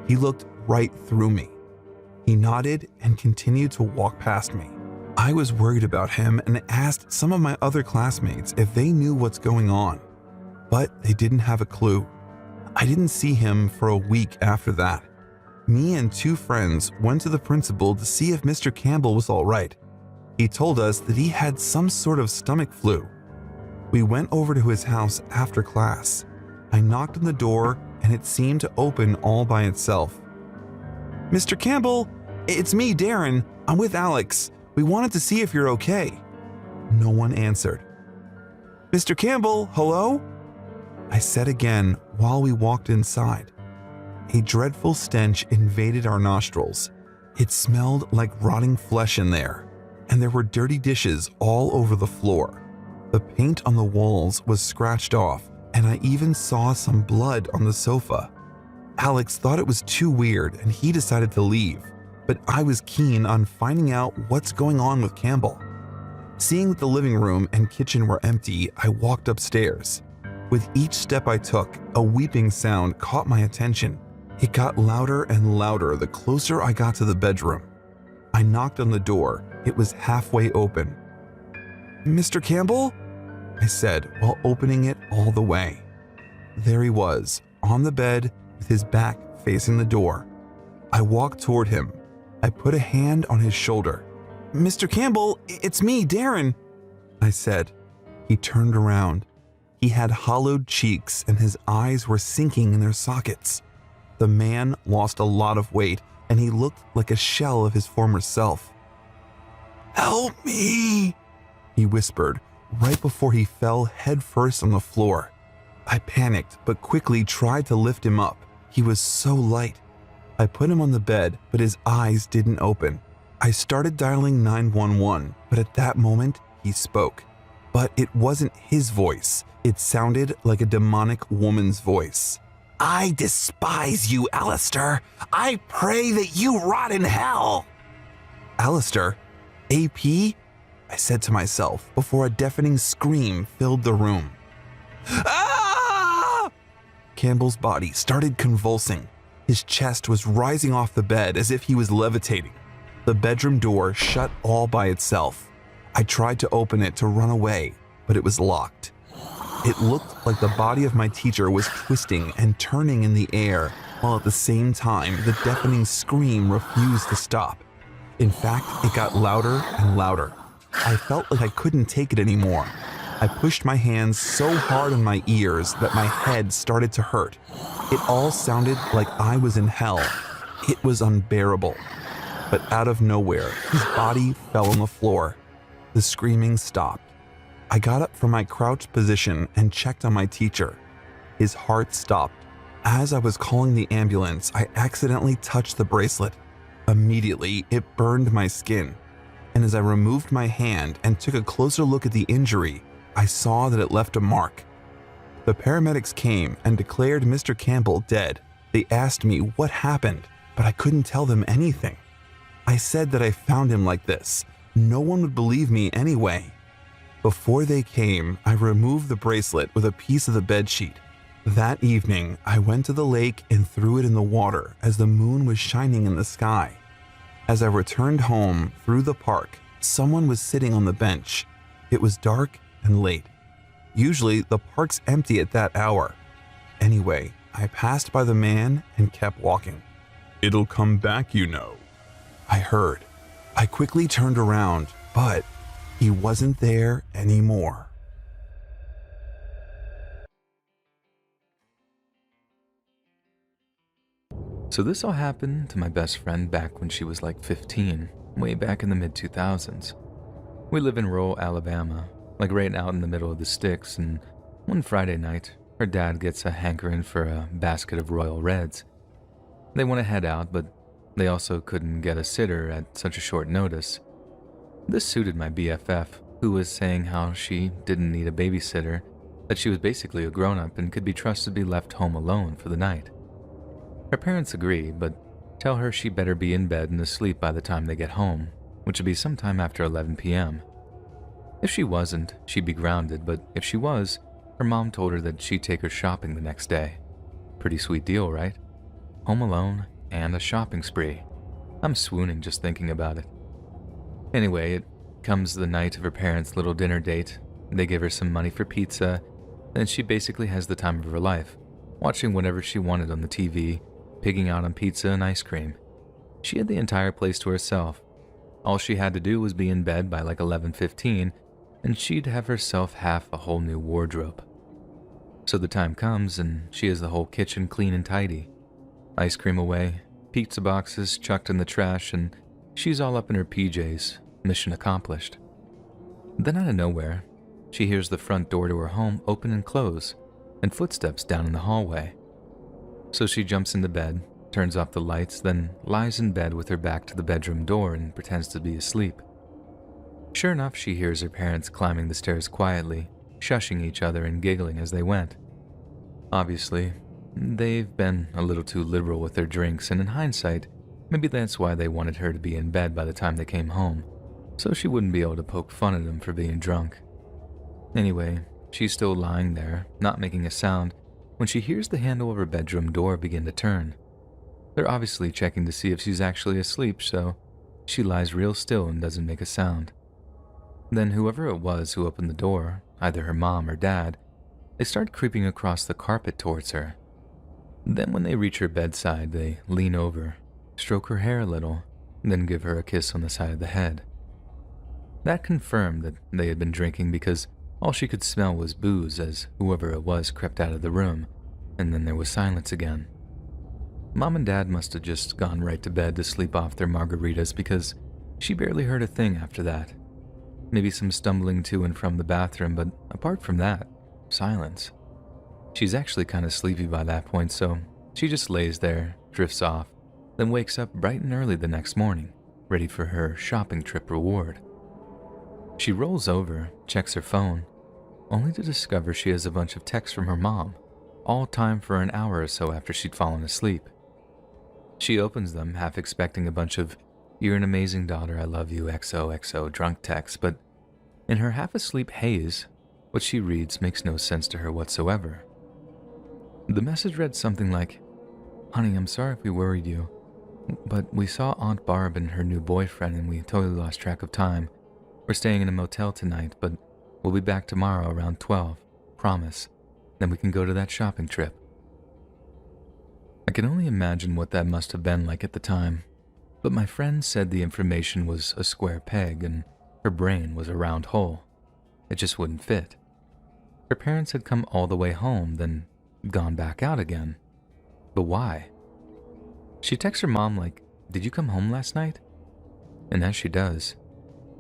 He looked right through me. He nodded and continued to walk past me. I was worried about him and asked some of my other classmates if they knew what's going on, but they didn't have a clue. I didn't see him for a week after that. Me and 2 friends went to the principal to see if Mr. Campbell was all right. He told us that he had some sort of stomach flu. We went over to his house after class. I knocked on the door and it seemed to open all by itself. "Mr. Campbell, it's me, Darren. I'm with Alex. We wanted to see if you're okay." No one answered. "Mr. Campbell, hello?" I said again while we walked inside. A dreadful stench invaded our nostrils. It smelled like rotting flesh in there, and there were dirty dishes all over the floor. The paint on the walls was scratched off, and I even saw some blood on the sofa. Alex thought it was too weird and he decided to leave, but I was keen on finding out what's going on with Campbell. Seeing that the living room and kitchen were empty, I walked upstairs. With each step I took, a weeping sound caught my attention. It got louder and louder the closer I got to the bedroom. I knocked on the door. It was halfway open. "Mr. Campbell?" I said while opening it all the way. There he was, on the bed with his back facing the door. I walked toward him. I put a hand on his shoulder. "Mr. Campbell, it's me, Darren," I said. He turned around. He had hollowed cheeks and his eyes were sinking in their sockets. The man lost a lot of weight and he looked like a shell of his former self. "Help me," he whispered right before he fell headfirst on the floor. I panicked but quickly tried to lift him up. He was so light. I put him on the bed, but his eyes didn't open. I started dialing 911, but at that moment, he spoke. But it wasn't his voice. It sounded like a demonic woman's voice. "I despise you, Alistair. I pray that you rot in hell." "Alistair? AP?" I said to myself before a deafening scream filled the room. "Ah!" Campbell's body started convulsing. His chest was rising off the bed as if he was levitating. The bedroom door shut all by itself. I tried to open it to run away, but it was locked. It looked like the body of my teacher was twisting and turning in the air, while at the same time the deafening scream refused to stop. In fact, it got louder and louder. I felt like I couldn't take it anymore. I pushed my hands so hard on my ears that my head started to hurt. It all sounded like I was in hell. It was unbearable. But out of nowhere, his body fell on the floor. The screaming stopped. I got up from my crouched position and checked on my teacher. His heart stopped. As I was calling the ambulance, I accidentally touched the bracelet. Immediately, it burned my skin. And as I removed my hand and took a closer look at the injury, I saw that it left a mark. The paramedics came and declared Mr. Campbell dead. They asked me what happened, but I couldn't tell them anything. I said that I found him like this. No one would believe me anyway. Before they came, I removed the bracelet with a piece of the bedsheet. That evening, I went to the lake and threw it in the water as the moon was shining in the sky. As I returned home through the park, someone was sitting on the bench. It was dark and late. Usually, the park's empty at that hour. Anyway, I passed by the man and kept walking. "It'll come back, you know," I heard. I quickly turned around, but he wasn't there anymore. So this all happened to my best friend back when she was like 15, way back in the mid-2000s. We live in rural Alabama, like right out in the middle of the sticks, and one Friday night, her dad gets a hankering for a basket of Royal Reds. They want to head out, but they also couldn't get a sitter at such a short notice. This suited my BFF, who was saying how she didn't need a babysitter, that she was basically a grown-up and could be trusted to be left home alone for the night. Her parents agree, but tell her she better be in bed and asleep by the time they get home, which would be sometime after 11 p.m. If she wasn't, she'd be grounded, but if she was, her mom told her that she'd take her shopping the next day. Pretty sweet deal, right? Home alone and a shopping spree. I'm swooning just thinking about it. Anyway, it comes the night of her parents' little dinner date. They give her some money for pizza, and she basically has the time of her life, watching whatever she wanted on the TV, pigging out on pizza and ice cream. She had the entire place to herself. All she had to do was be in bed by like 11:15, and she'd have herself half a whole new wardrobe. So the time comes, and she has the whole kitchen clean and tidy. Ice cream away, pizza boxes chucked in the trash, and she's all up in her PJs, mission accomplished. Then out of nowhere, she hears the front door to her home open and close, and footsteps down in the hallway. So she jumps into bed, turns off the lights, then lies in bed with her back to the bedroom door and pretends to be asleep. Sure enough, she hears her parents climbing the stairs quietly, shushing each other and giggling as they went. Obviously, they've been a little too liberal with their drinks, and in hindsight, maybe that's why they wanted her to be in bed by the time they came home, so she wouldn't be able to poke fun at them for being drunk. Anyway, she's still lying there, not making a sound, when she hears the handle of her bedroom door begin to turn. They're obviously checking to see if she's actually asleep, so she lies real still and doesn't make a sound. Then whoever it was who opened the door, either her mom or dad, they start creeping across the carpet towards her. Then when they reach her bedside, they lean over, stroke her hair a little, then give her a kiss on the side of the head. That confirmed that they had been drinking because all she could smell was booze as whoever it was crept out of the room, and then there was silence again. Mom and Dad must have just gone right to bed to sleep off their margaritas because she barely heard a thing after that. Maybe some stumbling to and from the bathroom, but apart from that, silence. She's actually kind of sleepy by that point, so she just lays there, drifts off, then wakes up bright and early the next morning, ready for her shopping trip reward. She rolls over, checks her phone, only to discover she has a bunch of texts from her mom, all timed for an hour or so after she'd fallen asleep. She opens them, half expecting a bunch of "You're an amazing daughter, I love you, XOXO" drunk texts, but in her half-asleep haze, what she reads makes no sense to her whatsoever. The message read something like, "Honey, I'm sorry if we worried you, but we saw Aunt Barb and her new boyfriend and we totally lost track of time. We're staying in a motel tonight, but we'll be back tomorrow around 12, promise. Then we can go to that shopping trip." I can only imagine what that must have been like at the time, but my friend said the information was a square peg and her brain was a round hole. It just wouldn't fit. Her parents had come all the way home, then gone back out again. But why? She texts her mom like, "Did you come home last night?" And as she does,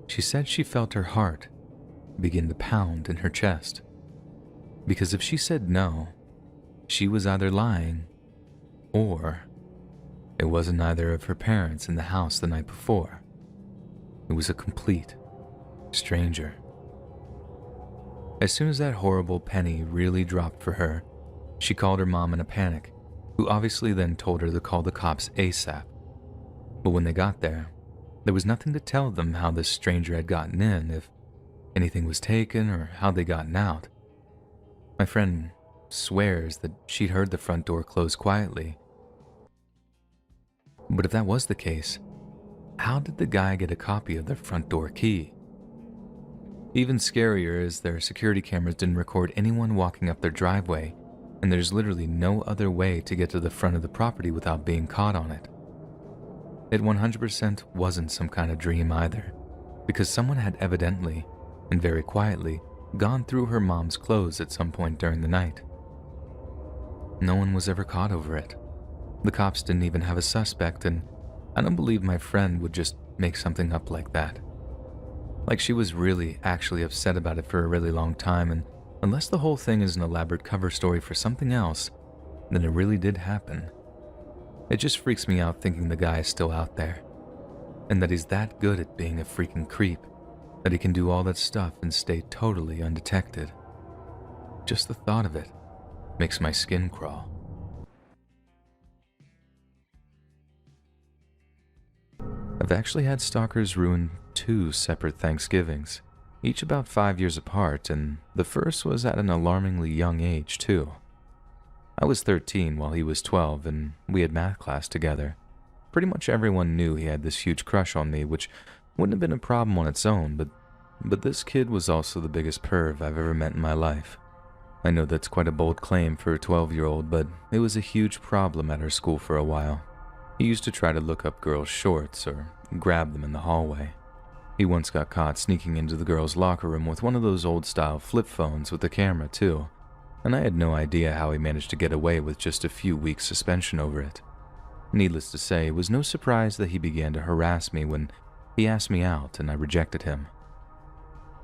she said she felt her heart begin to pound in her chest. Because if she said no, she was either lying or it wasn't either of her parents in the house the night before. It was a complete stranger. As soon as that horrible penny really dropped for her, she called her mom in a panic, who obviously then told her to call the cops ASAP. But when they got there was nothing to tell them how this stranger had gotten in, if anything was taken, or how they gotten out. My friend swears that she'd heard the front door close quietly. But if that was the case, how did the guy get a copy of their front door key? Even scarier is their security cameras didn't record anyone walking up their driveway, and there's literally no other way to get to the front of the property without being caught on it. It 100% wasn't some kind of dream either, because someone had evidently, and very quietly, gone through her mom's clothes at some point during the night. No one was ever caught over it. The cops didn't even have a suspect, and I don't believe my friend would just make something up like that. Like she was really actually upset about it for a really long time, and unless the whole thing is an elaborate cover story for something else, then it really did happen. It just freaks me out thinking the guy is still out there, and that he's that good at being a freaking creep, that he can do all that stuff and stay totally undetected. Just the thought of it makes my skin crawl. I've actually had stalkers ruin 2 separate Thanksgivings, each about 5 years apart, and the first was at an alarmingly young age, too. I was 13 while he was 12, and we had math class together. Pretty much everyone knew he had this huge crush on me, which wouldn't have been a problem on its own, but this kid was also the biggest perv I've ever met in my life. I know that's quite a bold claim for a 12-year-old, but it was a huge problem at our school for a while. He used to try to look up girls' shorts or grab them in the hallway. He once got caught sneaking into the girls' locker room with one of those old-style flip phones with a camera, too, and I had no idea how he managed to get away with just a few weeks suspension over it. Needless to say, it was no surprise that he began to harass me when he asked me out and I rejected him.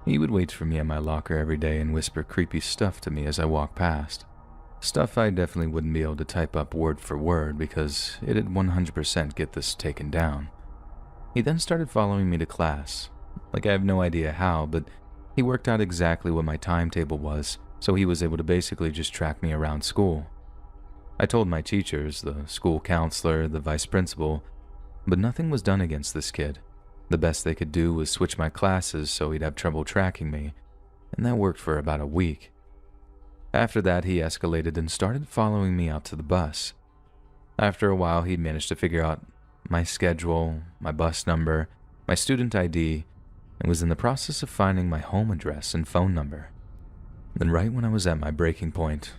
He would wait for me at my locker every day and whisper creepy stuff to me as I walked past. Stuff I definitely wouldn't be able to type up word for word because it'd 100% get this taken down. He then started following me to class. Like I have no idea how, but he worked out exactly what my timetable was, so he was able to basically just track me around school. I told my teachers, the school counselor, the vice principal, but nothing was done against this kid. The best they could do was switch my classes so he'd have trouble tracking me, and that worked for about a week. After that, he escalated and started following me out to the bus. After a while, he'd managed to figure out my schedule, my bus number, my student ID, and was in the process of finding my home address and phone number. Then right when I was at my breaking point,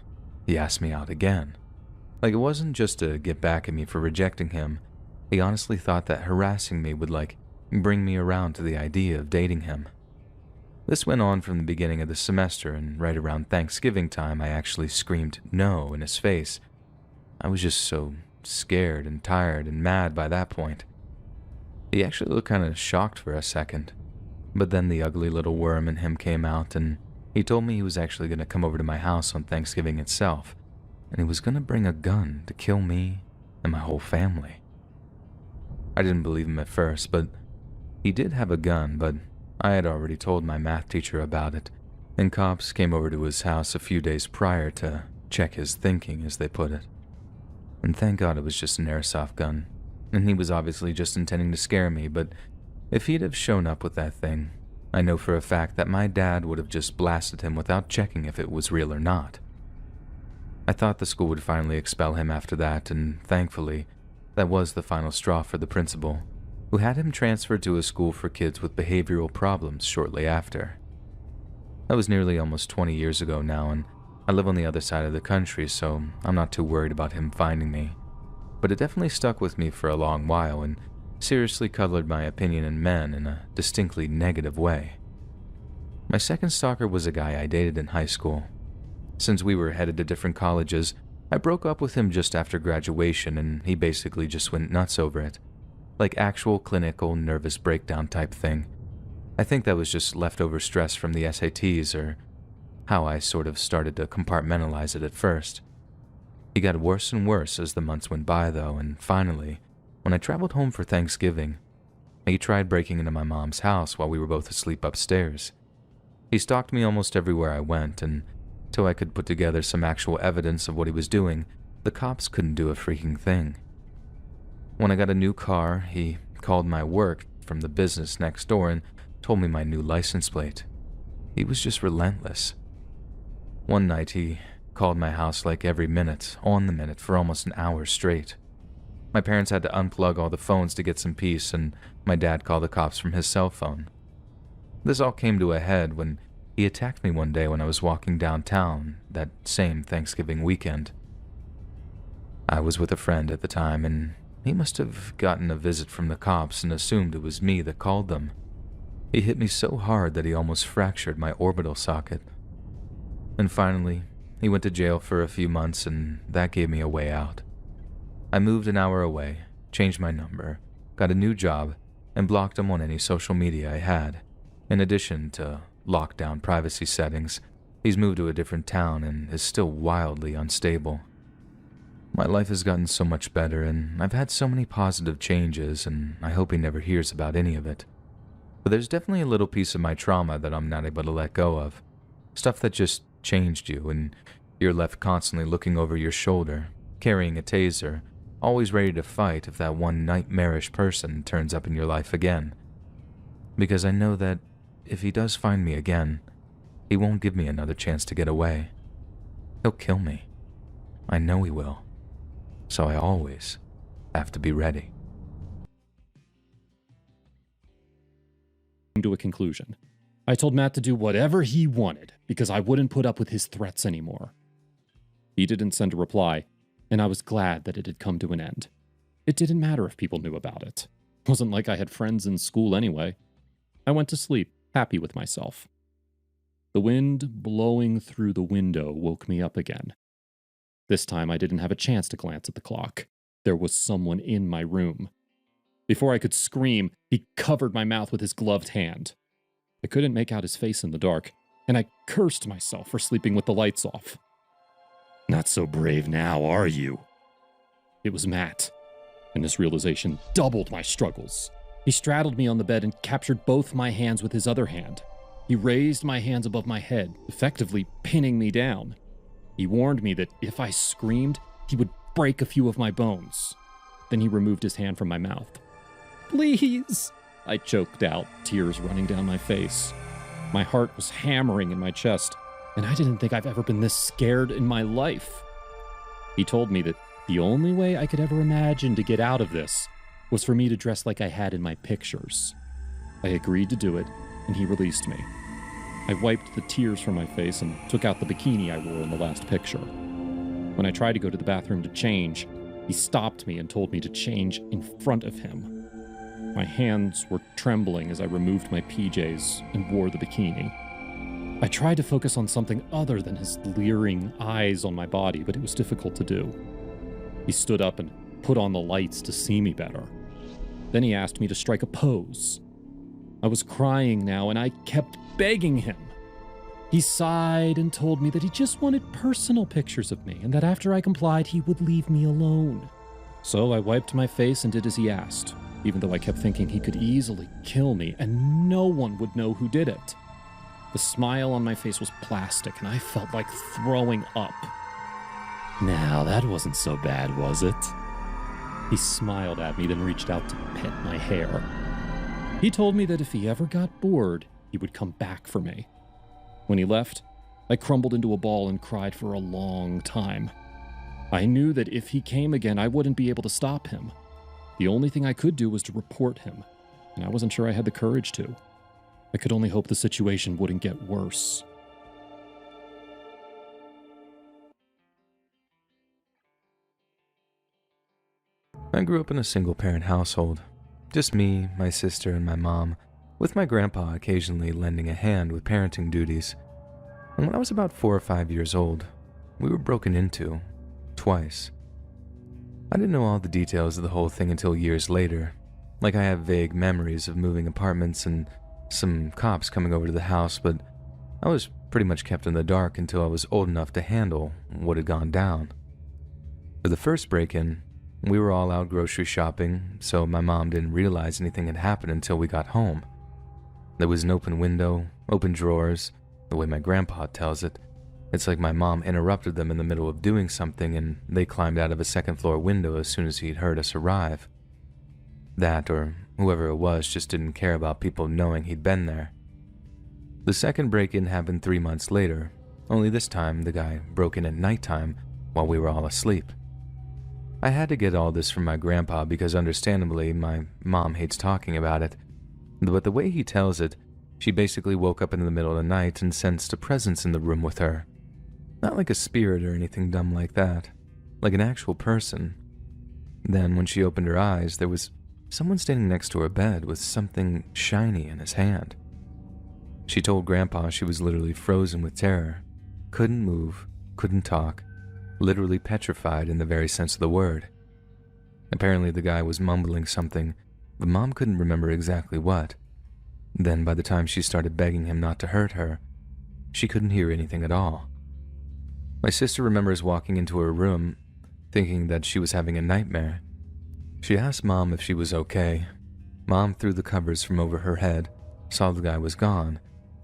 he asked me out again. Like it wasn't just to get back at me for rejecting him. He honestly thought that harassing me would bring me around to the idea of dating him. This went on from the beginning of the semester, and right around Thanksgiving time I actually screamed no in his face. I was just so scared and tired and mad by that point. He actually looked kind of shocked for a second, but then the ugly little worm in him came out and he told me he was actually going to come over to my house on Thanksgiving itself, and he was going to bring a gun to kill me and my whole family. I didn't believe him at first, but he did have a gun, but I had already told my math teacher about it, and cops came over to his house a few days prior to check his thinking, as they put it. And thank God it was just an airsoft gun, and he was obviously just intending to scare me, but if he'd have shown up with that thing, I know for a fact that my dad would have just blasted him without checking if it was real or not. I thought the school would finally expel him after that, and thankfully, that was the final straw for the principal, who had him transferred to a school for kids with behavioral problems shortly after. That was nearly almost 20 years ago now, and I live on the other side of the country, so I'm not too worried about him finding me. But it definitely stuck with me for a long while and seriously colored my opinion in men in a distinctly negative way. My second stalker was a guy I dated in high school. Since we were headed to different colleges, I broke up with him just after graduation, and he basically just went nuts over it. Like actual clinical nervous breakdown type thing. I think that was just leftover stress from the SATs, or how I sort of started to compartmentalize it at first. He got worse and worse as the months went by though, and finally, when I traveled home for Thanksgiving, he tried breaking into my mom's house while we were both asleep upstairs. He stalked me almost everywhere I went, and till I could put together some actual evidence of what he was doing, the cops couldn't do a freaking thing. When I got a new car, he called my work from the business next door and told me my new license plate. He was just relentless. One night, he called my house like every minute, on the minute, for almost an hour straight. My parents had to unplug all the phones to get some peace, and my dad called the cops from his cell phone. This all came to a head when he attacked me one day when I was walking downtown that same Thanksgiving weekend. I was with a friend at the time, and he must have gotten a visit from the cops and assumed it was me that called them. He hit me so hard that he almost fractured my orbital socket. And finally, he went to jail for a few months, and that gave me a way out. I moved an hour away, changed my number, got a new job, and blocked him on any social media I had. In addition to lockdown privacy settings, he's moved to a different town and is still wildly unstable. My life has gotten so much better, and I've had so many positive changes, and I hope he never hears about any of it. But there's definitely a little piece of my trauma that I'm not able to let go of. Stuff that just changed you, and you're left constantly looking over your shoulder, carrying a taser, always ready to fight if that one nightmarish person turns up in your life again. Because I know that if he does find me again, he won't give me another chance to get away. He'll kill me. I know he will. So I always have to be ready. To a conclusion. I told Matt to do whatever he wanted because I wouldn't put up with his threats anymore. He didn't send a reply, and I was glad that it had come to an end. It didn't matter if people knew about it. It wasn't like I had friends in school anyway. I went to sleep, happy with myself. The wind blowing through the window woke me up again. This time I didn't have a chance to glance at the clock. There was someone in my room. Before I could scream, he covered my mouth with his gloved hand. I couldn't make out his face in the dark, and I cursed myself for sleeping with the lights off. Not so brave now, are you? It was Matt, and this realization doubled my struggles. He straddled me on the bed and captured both my hands with his other hand. He raised my hands above my head, effectively pinning me down. He warned me that if I screamed, he would break a few of my bones. Then he removed his hand from my mouth. "Please," I choked out, tears running down my face. My heart was hammering in my chest, and I didn't think I've ever been this scared in my life. He told me that the only way I could ever imagine to get out of this was for me to dress like I had in my pictures. I agreed to do it, and he released me. I wiped the tears from my face and took out the bikini I wore in the last picture. When I tried to go to the bathroom to change, he stopped me and told me to change in front of him. My hands were trembling as I removed my PJs and wore the bikini. I tried to focus on something other than his leering eyes on my body, but it was difficult to do. He stood up and put on the lights to see me better. Then he asked me to strike a pose. I was crying now, and I kept begging him. He sighed and told me that he just wanted personal pictures of me, and that after I complied, he would leave me alone. So I wiped my face and did as he asked, even though I kept thinking he could easily kill me, and no one would know who did it. The smile on my face was plastic, and I felt like throwing up. Now, that wasn't so bad, was it? He smiled at me, then reached out to pet my hair. He told me that if he ever got bored, he would come back for me. When he left, I crumbled into a ball and cried for a long time. I knew that if he came again, I wouldn't be able to stop him. The only thing I could do was to report him, and I wasn't sure I had the courage to. I could only hope the situation wouldn't get worse. I grew up in a single-parent household. Just me, my sister, and my mom, with my grandpa occasionally lending a hand with parenting duties. And when I was about 4 or 5 years old, we were broken into, twice. I didn't know all the details of the whole thing until years later. Like, I have vague memories of moving apartments and some cops coming over to the house, but I was pretty much kept in the dark until I was old enough to handle what had gone down. For the first break-in, we were all out grocery shopping, so my mom didn't realize anything had happened until we got home. There was an open window, open drawers. The way my grandpa tells it, it's like my mom interrupted them in the middle of doing something and they climbed out of a second-floor window as soon as he'd heard us arrive. That, or whoever it was, just didn't care about people knowing he'd been there. The second break-in happened 3 months later, only this time the guy broke in at nighttime while we were all asleep. I had to get all this from my grandpa because understandably my mom hates talking about it, but the way he tells it, she basically woke up in the middle of the night and sensed a presence in the room with her. Not like a spirit or anything dumb like that, like an actual person. Then when she opened her eyes, there was someone standing next to her bed with something shiny in his hand. She told Grandpa she was literally frozen with terror, couldn't move, couldn't talk, literally petrified in the very sense of the word. Apparently the guy was mumbling something, but Mom couldn't remember exactly what. Then by the time she started begging him not to hurt her, she couldn't hear anything at all. My sister remembers walking into her room, thinking that she was having a nightmare. She asked Mom if she was okay. Mom threw the covers from over her head, saw the guy was gone,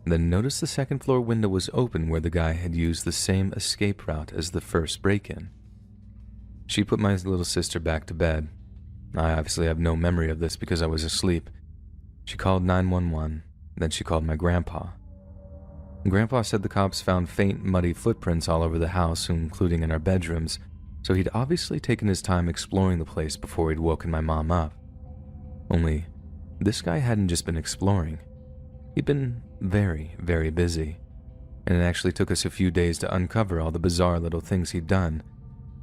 then noticed the second-floor window was open where the guy had used the same escape route as the first break-in. She put my little sister back to bed. I obviously have no memory of this because I was asleep. She called 911, then she called my grandpa. Grandpa said the cops found faint, muddy footprints all over the house, including in our bedrooms, so he'd obviously taken his time exploring the place before he'd woken my mom up. Only, this guy hadn't just been exploring. He'd been very, very busy, and it actually took us a few days to uncover all the bizarre little things he'd done,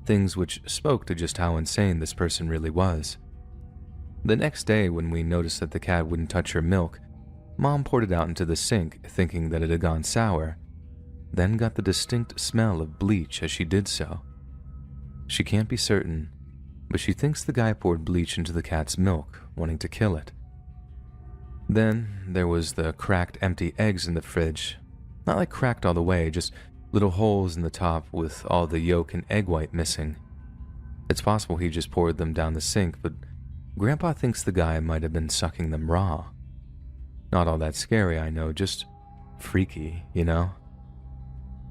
things which spoke to just how insane this person really was. The next day, when we noticed that the cat wouldn't touch her milk, Mom poured it out into the sink, thinking that it had gone sour, then got the distinct smell of bleach as she did so. She can't be certain, but she thinks the guy poured bleach into the cat's milk, wanting to kill it. Then there was the cracked empty eggs in the fridge. Not like cracked all the way, just little holes in the top with all the yolk and egg white missing. It's possible he just poured them down the sink, but Grandpa thinks the guy might have been sucking them raw. Not all that scary, I know, just freaky, you know?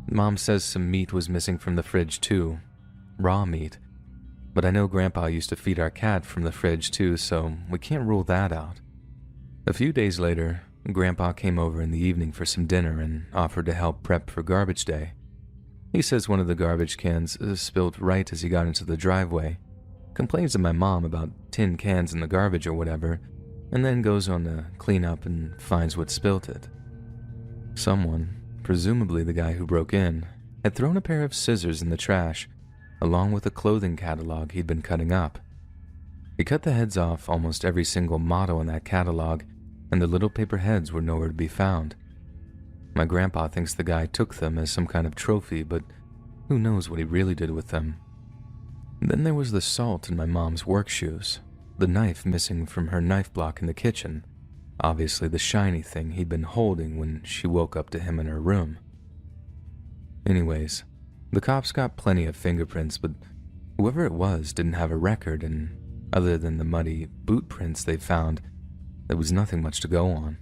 Mom says some meat was missing from the fridge too, raw meat. But I know Grandpa used to feed our cat from the fridge too, so we can't rule that out. A few days later, Grandpa came over in the evening for some dinner and offered to help prep for garbage day. He says one of the garbage cans spilled right as he got into the driveway, complains to my mom about tin cans in the garbage or whatever, and then goes on to clean up and finds what spilt it. Someone, presumably the guy who broke in, had thrown a pair of scissors in the trash, along with a clothing catalog he'd been cutting up. He cut the heads off almost every single model in that catalog, and the little paper heads were nowhere to be found. My grandpa thinks the guy took them as some kind of trophy, but who knows what he really did with them. Then there was the salt in my mom's work shoes, the knife missing from her knife block in the kitchen, obviously the shiny thing he'd been holding when she woke up to him in her room. Anyways, the cops got plenty of fingerprints, but whoever it was didn't have a record, and other than the muddy boot prints they found, there was nothing much to go on.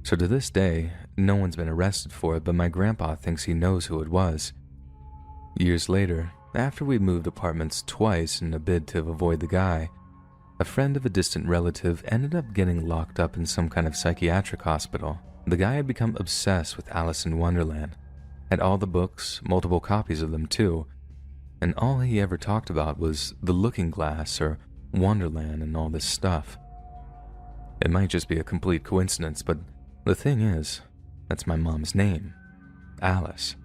So to this day, no one's been arrested for it, but my grandpa thinks he knows who it was. Years later, after we moved apartments twice in a bid to avoid the guy, a friend of a distant relative ended up getting locked up in some kind of psychiatric hospital. The guy had become obsessed with Alice in Wonderland, had all the books, multiple copies of them too, and all he ever talked about was the Looking Glass or Wonderland and all this stuff. It might just be a complete coincidence, but the thing is, that's my mom's name, Alice.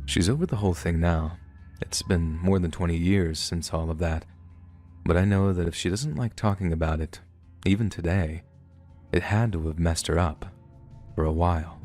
She's over the whole thing now. It's been more than 20 years since all of that, but I know that if she doesn't like talking about it, even today, it had to have messed her up for a while.